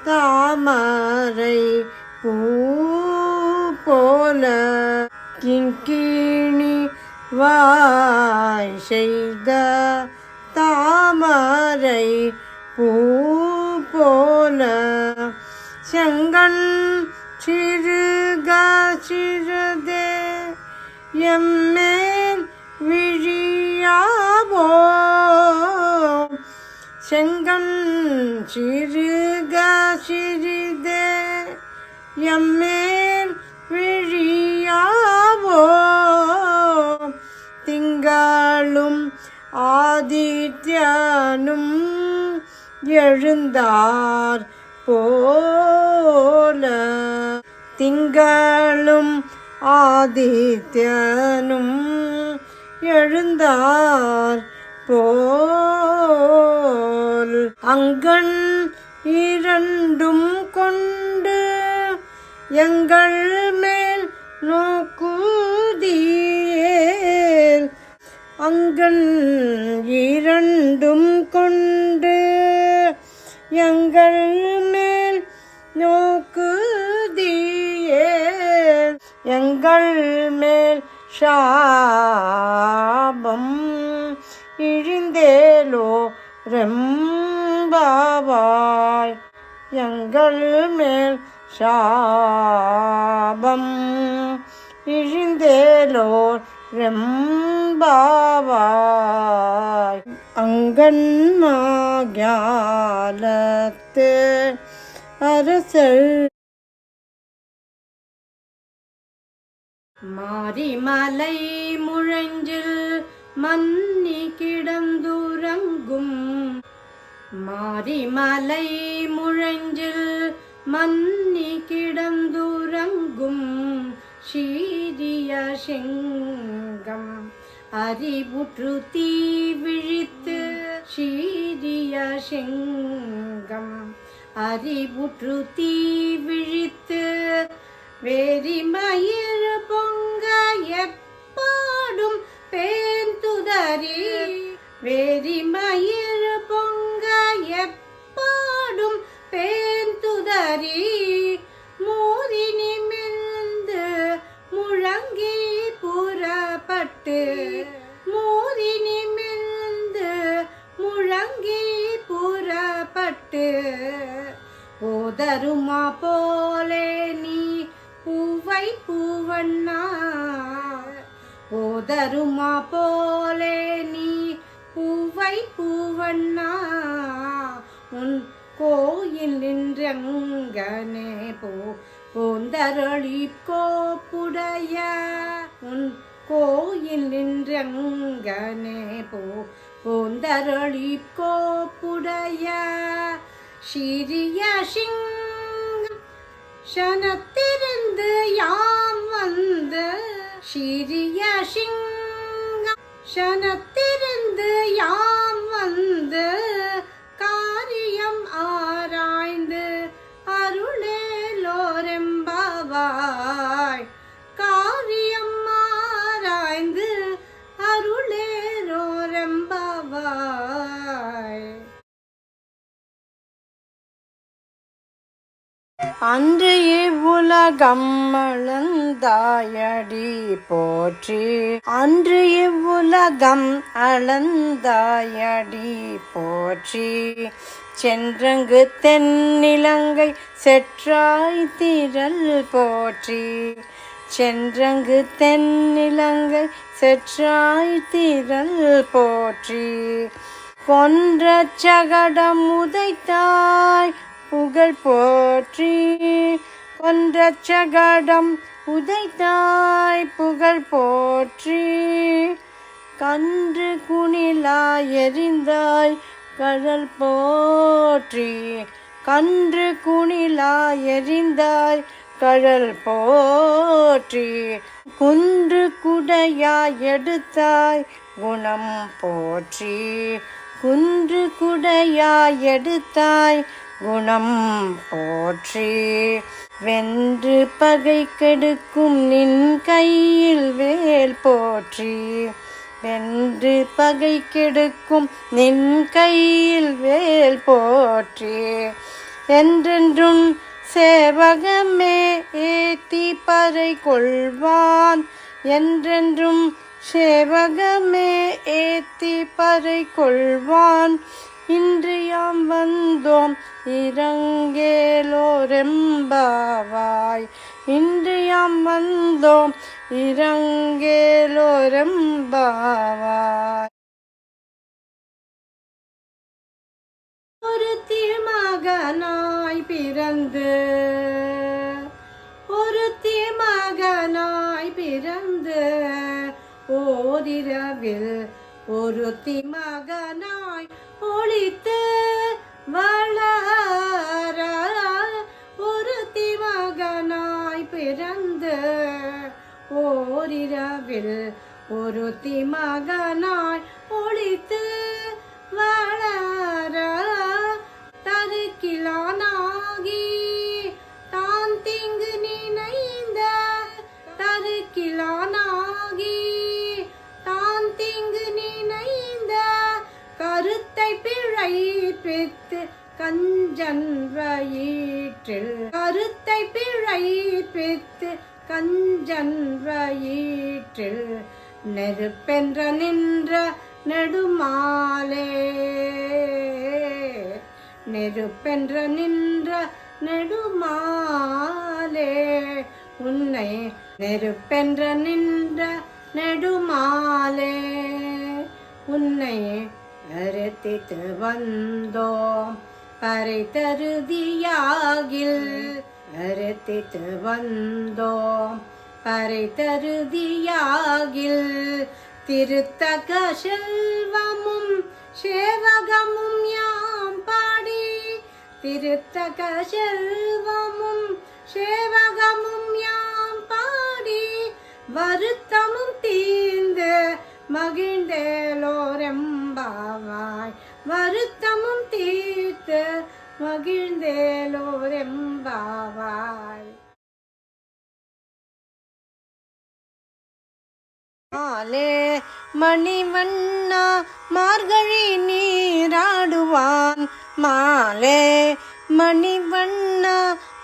தாமரை பூ போல கிங்கிணி வாய் செய்த தாமரை பூ போல செங்கண் சிறுக சிறுதே எம்மேல் விழியாவோ செங்கண் சிறுக சிறிதே எம்மேல் விழியாவோ திங்களும் ஆதித்யனும் எழுந்தார் போல திங்களும் ஆதித்யனும் எழுந்தார் போல் அங்கண் இரண்டும் கொண்டு எங்கள் மேல் நோக்குதியேல் அங்கண் இரண்டும் கொண்டு எங்கள் மேல் நோக்குதியேல் எங்கள் மேல் சாபம் இழிந்தேலோ ரெம்பாவாய் எங்கள் மேல் சாபம் இழிந்தேலோ ரெம்பாவாய் அங்கன்மாஞாலத்து அரசர் மாரிமலை முழஞ்சில் மன்னி கிடந்துறங்கும் மாரிமலை முழஞ்சில் மன்னி கிடந்துறங்கும் சீரிய செங்கம் அறிவுற்று தீ விழித்து சீரிய செங்கம் அறிவுற்று தீ விழித்து வேரிமயிர் பொங்க எப்பாடும் பேந்துதறி வேரிமயிர் பொங்க எப்பாடும் பேந்துதறி மூறி நிமிர்ந்து முழங்கி புறப்பட்டு மூறி நிமிர்ந்து முழங்கி புறப்பட்டு போதருமா போலே நீ பூவை பூவண்ணா போதருமா போலே நீ பூவை பூவண்ணா உன் கோயில் நின்றங்கனே போந்தரளி கோப்புடைய உன் கோயில் நின்றங்கனே போந்தரளி கோப்புடைய சிறிய சிங்கம் சனத்திருந்து யாம் வந்து சிறிய சிங்கம் சனத்திருந்து யாம் வந்து காரியம் ஆராய்ந்து அருளேலோரெம்பாவாய் காரியம் ஆராய்ந்து அருளேலோரெம்பாவாய். அன்று இவ்வுலகம் அளந்தாயடி போற்றி அன்று இவ்வுலகம் அளந்தாயடி போற்றி சென்றங்கு தென்னிலங்கை செற்றாய் திரள் போற்றி சென்றங்கு தென்னிலங்கை செற்றாய் திரள் போற்றி கொன்ற சகடம் உதைத்தாய் புகழ் போற்றி கொன்ற சகடம் உதைத்தாய் புகழ் போற்றி கன்று குணிலாய் எறிந்தாய் கடல் போற்றி கன்று குணிலாய் எறிந்தாய் கடல் போற்றி குன்று குடையாய் எடுத்தாய் குணம் போற்றி குன்று குடையாய் எடுத்தாய் குணம் போற்றி வென்று பகை கெடுக்கும் நின் கையில் வேல் போற்றி வென்று பகை கெடுக்கும் நின் கையில் வேல் போற்றி என்றென்றும் சேவகமே ஏத்தி பறை கொள்வான் என்றென்றும் சேவகமே ஏத்தி பறை கொள்வான் இன்று யாம் வந்தோம் இரங்கேலோரெம்பாவாய் இன்று யாம் வந்தோம் இரங்கேலோரெம்பாவாய். ஒரு திருமகனாய் பிறந்து ஒரு திருமகனாய் பிறந்து ஓரிரவில் ஒரு திருமகனாய் ஒளித்து வளர ஒரு திருமகனாய் பிறந்து ஓரிரவில் ஒரு திருமகனாய் ஒளித்து வளர தருக்கிலானாகி தான் திங்கு நினைந்த தருக்கிலானாகி தான் திங்கு நினைந்த கருத்தை பிழைப்பித்து கஞ்சன் வயிற்றில் கருத்தை பிழைப்பித்து கஞ்சன் வயிற்றில் நெருப்பென்ற நின்ற நெடுமாலே நெருப்பென்ற நின்ற நெடுமாலே உன்னை நெருப்பென்ற நின்ற நெடுமாலே உன்னை அறுத்தித்து வந்தோம் பறை தருதியாகில் அறுத்தித்து வந்தோம் பறை தருதியாகில் திருத்தக செல்வமும் சேவகமும் யாம் பாடி திருத்தக செல்வமும் சேவகமும் யாம் பாடி வருத்தமும் தீர்ந்து மகிழ்ந்தேலோரெம்பாவாய் வருத்தமும் தீர்த்து மகிழ்ந்தேலோரெம்பாவாய். மாலே மணிவண்ணா மார்கழி நீராடுவான் மாலே மணிவண்ணா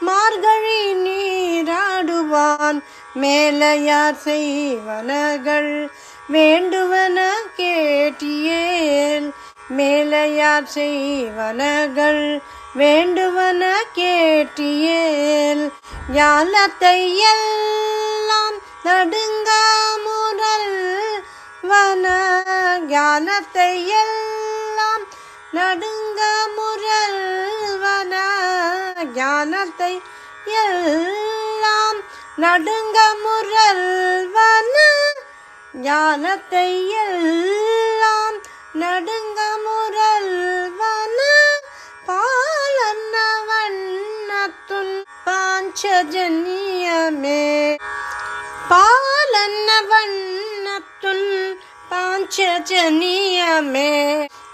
மார்கழி நீராடுவான் மேலையார் செய்வனகள் வேண்டுவன கேட்டியேல் மேலையார் செய்வனகள் வேண்டுவன கேட்டியேல் ஞாலத்தை எல்லாம் நடுங்க முரல் வன ஞானத்தை எல்லாம் நடுங்க முரல் வன ஞானத்தை எல்லாம் நடுங்க முரல் வன ஞானத்தை எல்லாம் நடுங்க முரல் வன பாலன்ன வண்ணத்துன் பாஞ்சஜன்யமே பாலன்ன வண்ணத்துன் பாஞ்சஜன்யமே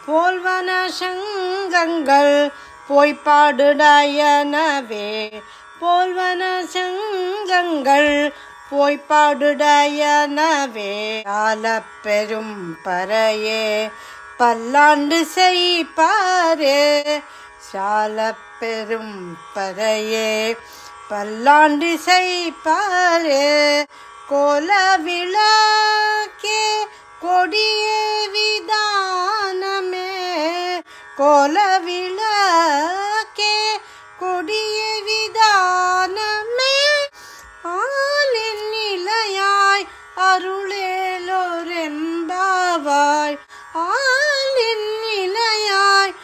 போல்வன சங்கங்கள் போய்ப்பாடுடையனவே போல்வன சங்கங்கள் போய்ப்பாடுடையனவே ஆலப்பெரும் பறையே பல்லாண்டு செய்ப்பாரே சாலப்பெரும் பறையே பல்லாண்டு செய்ப்பாரே கோல விளக்கே கொடியே விதானமே கோல விளக்கே கொடியே விதானமே ஆலின் நிலையாய் அருளேலோரெம்பாவாய் ஆலின் நிலையாய்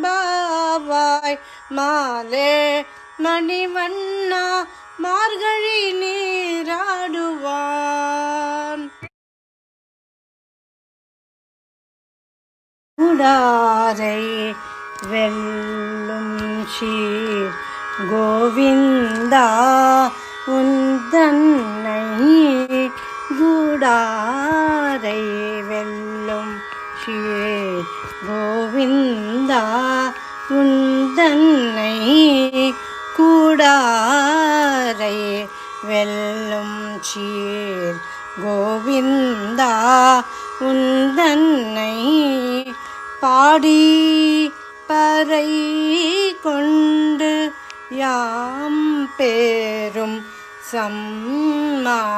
அருளேலோரெம்பாவாய் மாலே மணிவண்ணா மார்கழி நீராடுவான் கூடாரை வெல்லும் சீர் கோவிந்தா உந்தன்னை கூடாரை வெல்லும் சீர் கோவிந்தா உந்தன்னை கூடாரை வெல்லும் சீர் கோவிந்தா உந்தன்னை பாடி பறை கொண்டு யாம் பேரும் சம்மானம்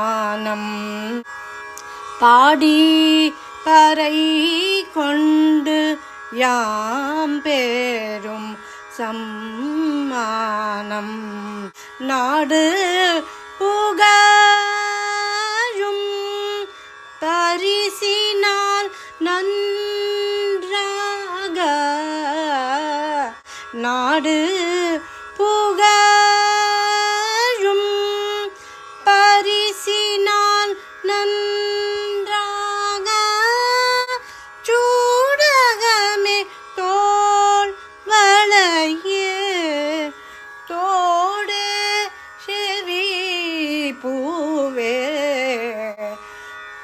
பாடி பறை கொண்டு யாம் பேரும் சம்மானம் நாடு புகழும் பரிசினால் நன்றாக நாடு புகழும் பரிசினால் நன்றாக சூடகமே தோள் வளையே தோடே செவி பூவே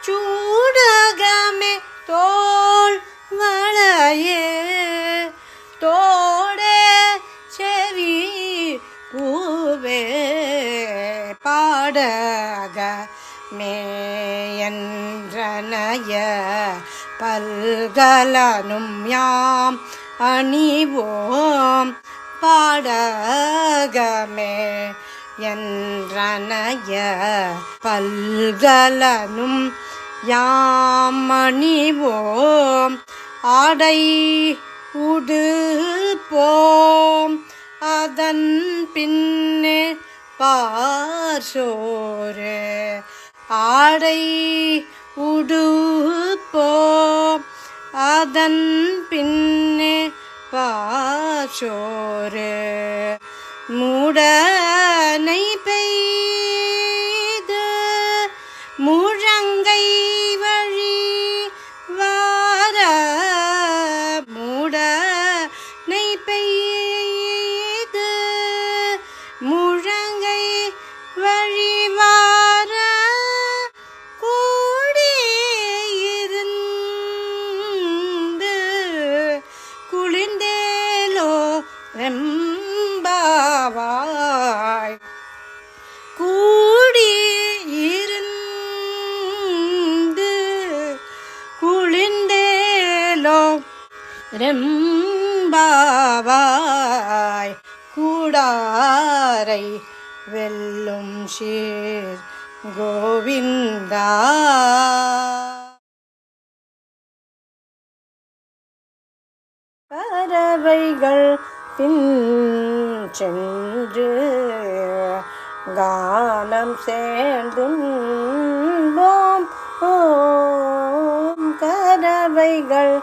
சூடகமே தோள் வளையே தோடே செவி பூவே பாடக மேயன்றனைய பல்கலனும் யாம் அணிவோம் பாடகமே என்றனைய பல்கலனும் யாம் அணிவோம் ஆடை உடுப்போம் அதன் பின்னே பார்சோறு ஆடை உடுப்போம் அதன் பின்னே பார்சோறு மூடனை பெய்து முழங்கை வழி வார மூடனை பெய்து முழங்கை வழி வார கூடியிருந்து குளிர்ந்தேலோ ரெம்பாவாய் கூடியிருந்து குளிர்ந்தேலோ ரெம்பாவாய் கூடாரை வெல்லும் சீர் கோவிந்தா. பறவைகள் பின் சென்று கானம் சேர்ந்தும்போம் கரவைகள்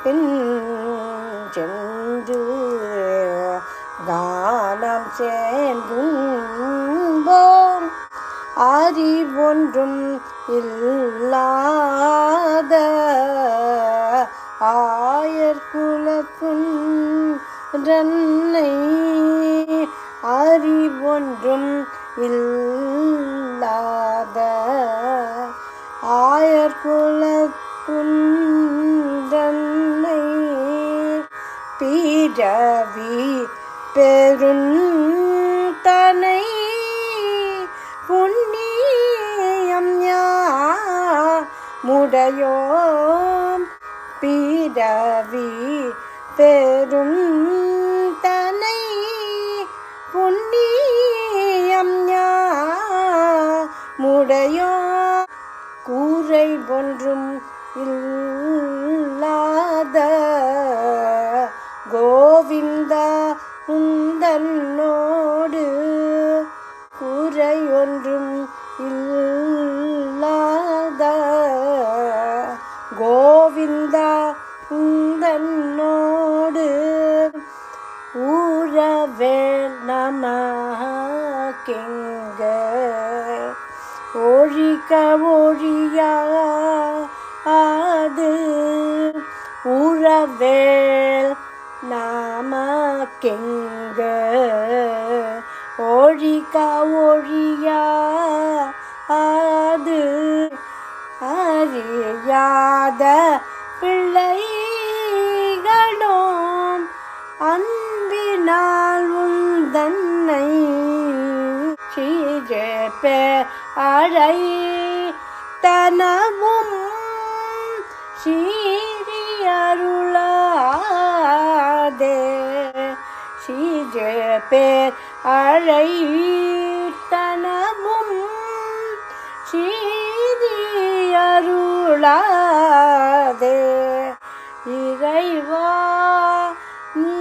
பின் சென்று கானம் சேர்ந்தும்போம் அறிவொன்றும் இல்லாத ஆயர்குலத்துன்றன்னை அறிவொன்றும் இல்லாத ஆயர்குலத்துன்றன்னை பிறவி பெருந்தனை புண்ணியம் முடையோம் பிறவி பெரும் தனை புண்ணியம் முடையோ கூரை ஒன்றும் இல்லாத கோவிந்தா உந்தன்னோடு கூரை ஒன்றும் இல்லாத கோவிந்தா உந்தன்னோடு ஊரவே நமக்கெங்க ஒழிக்க ஒழியாது ஊரவேல் நமக்கெங்க ஒழிக்க ஒழியாது அறியாத பிள்ளைகளோம் அன்பினால் உந்தன்னை சீரப்பே அழை தனவும் சீரியருளாதே சீரப்பே அழை தனவும் சீரியருளாதே இறைவா நீ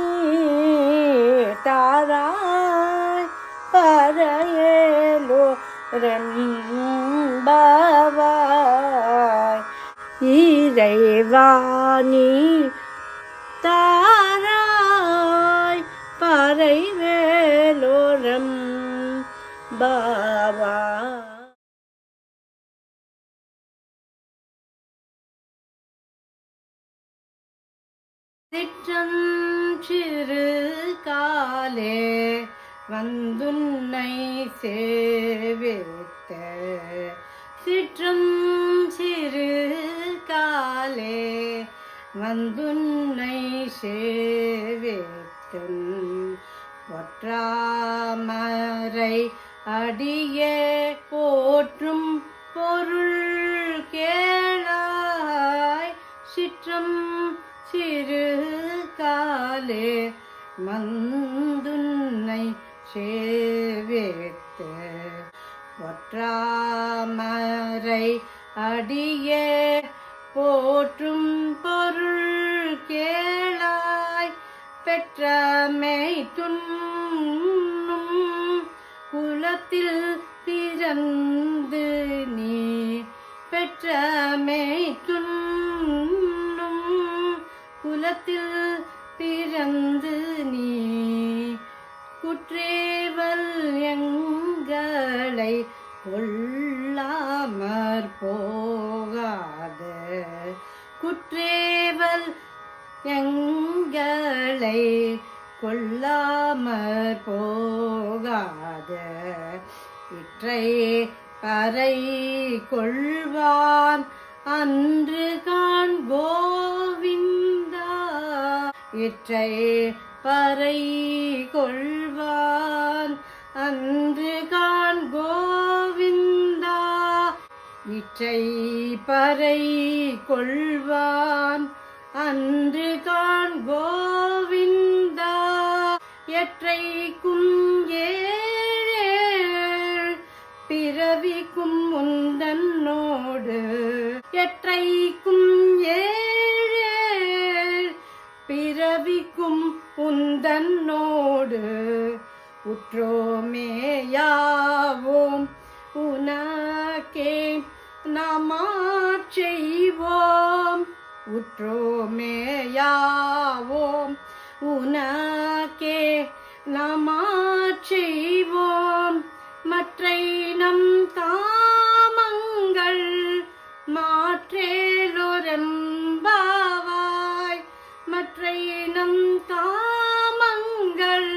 தாராய் பரையேலோ ரெம்பவாய் இறைவா நீ தாராய் பரைவேலோ ரெம்பவாய். சிற்றஞ்சிறு காலே வந்துன்னை சேவித்த சிற்றும் சிறு காலே வந்துன்னை சேவித்தன் ஒற்றாமரை அடியே போற்றும் பொருள் கேளாய் சிற்றம் சிறு காலே மந்துன்னை சேவித்த ஒற்றாமரை அடியே போற்றும் பொருள் கேளாய் பெற்றமை துண்ணும் குலத்தில் பிறந்து நீ பெற்றமை துண்ணும் குலத்தில் பிறந்து நீ குற்றேவல் எங்களை கொள்ளாமற் போகாத குற்றேவல் எங்களை கொள்ளாமற் போகாத இற்றை பறை கொள்வான் அன்று காண் கோவிந்தா இற்றை பறை கொள்வான் அன்று காண் கோவிந்தா இற்றை பறை கொள்வான் அன்று காண் கோவிந்தா எற்றைக்கும் ஏழேழ் பிறவிக்கும் முந்தன்னோடு எற்றைக்கும் ஏழேழ் பிறவிக்கும் உந்தன்னோடு உற்றோமேயாவோம் உனக்கே நாமாட்செய்வோம். உற்றோமேயாவோம் உனக்கே நாமாட்செய்வோம். மற்றை நம் காமங்கள் மாற்றேலோரெம்பாவாய். மற்றை நம் காமங்கள்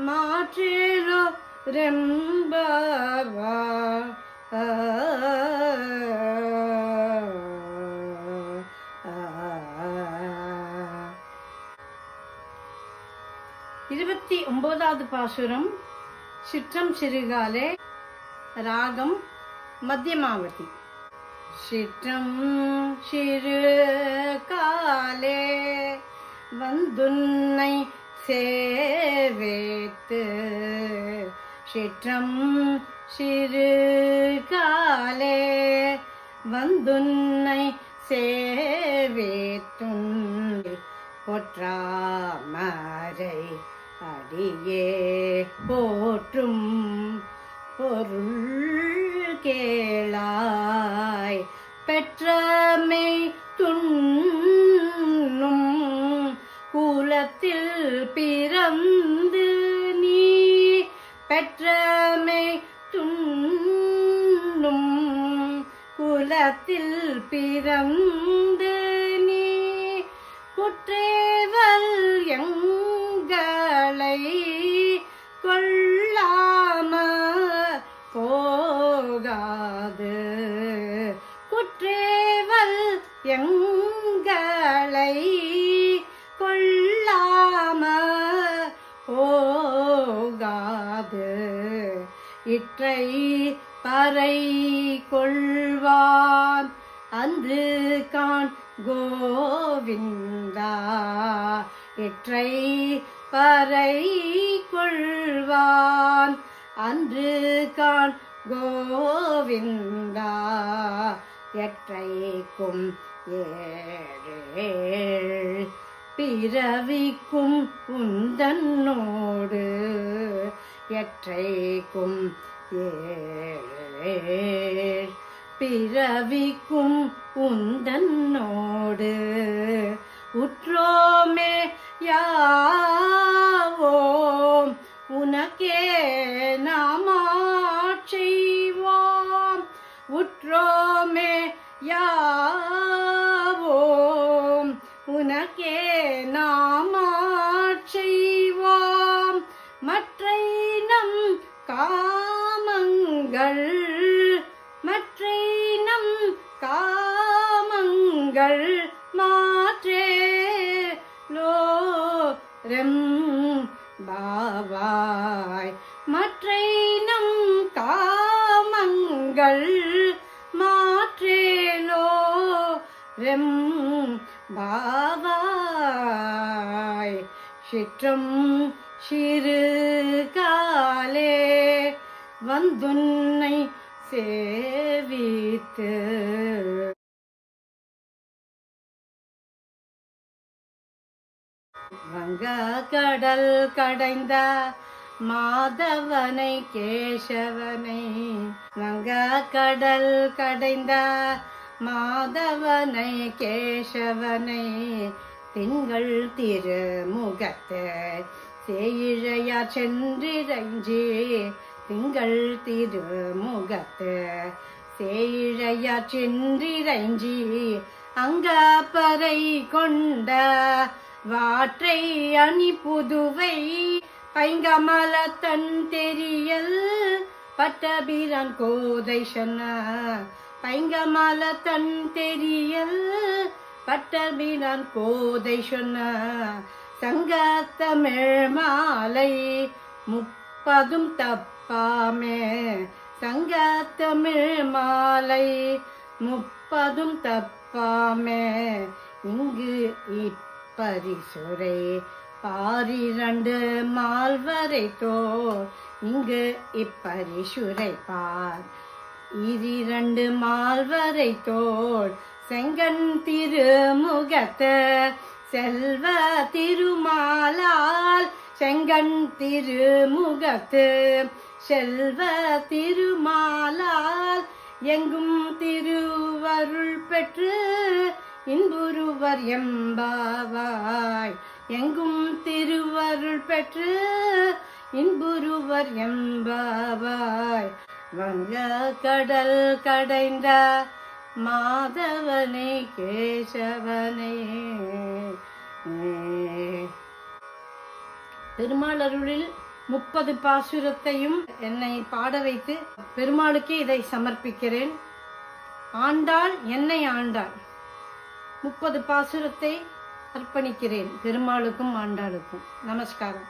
மாற்றேலோரெம்பாவாய். 29வது பாசுரம். சிற்றம் சிறுகாலே. ராகம் மத்தியமாவதி. சிற்றம் சிறுகாலே வந்துன்னை சேவேத்து. சிற்றம் சிறுகாலே வந்துன்னை சேவேத்துன். பொற்றாமரை அடியே போற்றும் பொருள் கேளாய். பெற்றமை துண்ணும் குலத்தில் பிறந்து நீ. பெற்றமை துண்ணும் குலத்தில் பிறந்து நீ. குற்றேவல் எங்களை கொள்ளாம போகாது. குற்றேவல் எங்களை கொள்ளாம போகாது. இற்றை பறை கொள்வான் அன்று காண் கோவிந்தா. இற்றை பறை கொள்வான் அன்று காண் கோவிந்தா. எற்றைக்கும் ஏழேழ் பிறவிக்கும் உந்தன்னோடு. எற்றைக்கும் ஏழேழ் பிறவிக்கும் உந்தன்னோடு. உற்றோமே யாவோம் உனக்கே நாமாட்செய்வோம். உற்றோமே யாவோம் உனக்கே நாமாட்செய்வோம். மற்றை நம் காமங்கள் மற்றை நம் காமங்கள் மாற்றேலோரெம்பாவாய். மற்றை நம் காமங்கள் மாற்றேலோரெம்பாவாய். சிற்றம் சிறுகாலே வந்துன்னை சேவித்து. வங்க கடல் கடைந்த மாதவனை கேசவனை. வங்க கடல் கடைந்த மாதவனை கேசவனை. திங்கள் திருமுகத்து சேயிழையார் சென்றிரஞ்சி. திங்கள் திருமுகத்து சேயிழையார் சென்றிரஞ்சி. அங்கப்பறை கொண்ட வாற்றை அணி புதுவை. பைங்கமலத்தன் தெரியல் பட்டபிரான் கோதை சொன்ன. பைங்கமலத்தன் தெரியல் பட்டபிரான் கோதை சொன்ன. சங்கத்தமிழ் மாலை 30 தப்பாமே. சங்கத்தமிழ் மாலை 30 தப்பாமே. இங்கு இப்பரிசுரை பாரிரண்டு மால்வரை தோர். இங்கு இப்பரிசுரை பார் இரிரண்டு மால்வரை தோல். செங்கன் திருமுகத்த செல்வ திருமாலால் செங்கண் திருமுகத்து செல்வ திருமாலால் எங்கும் திருவருள் பெற்று இன்புருவர் எம்பாவாய். எங்கும் திருவருள் பெற்று இன்புருவர் எம்பாவாய். வங்க கடல் கடைந்த மாதவனே கேசவனே. பெருமாளருளில் 30 பாசுரத்தையும் என்னை பாட வைத்து பெருமாளுக்கே இதை சமர்ப்பிக்கிறேன். ஆண்டாள் என்னை ஆண்டாள். 30 பாசுரத்தை அர்ப்பணிக்கிறேன் பெருமாளுக்கும் ஆண்டாளுக்கும். நமஸ்காரம்.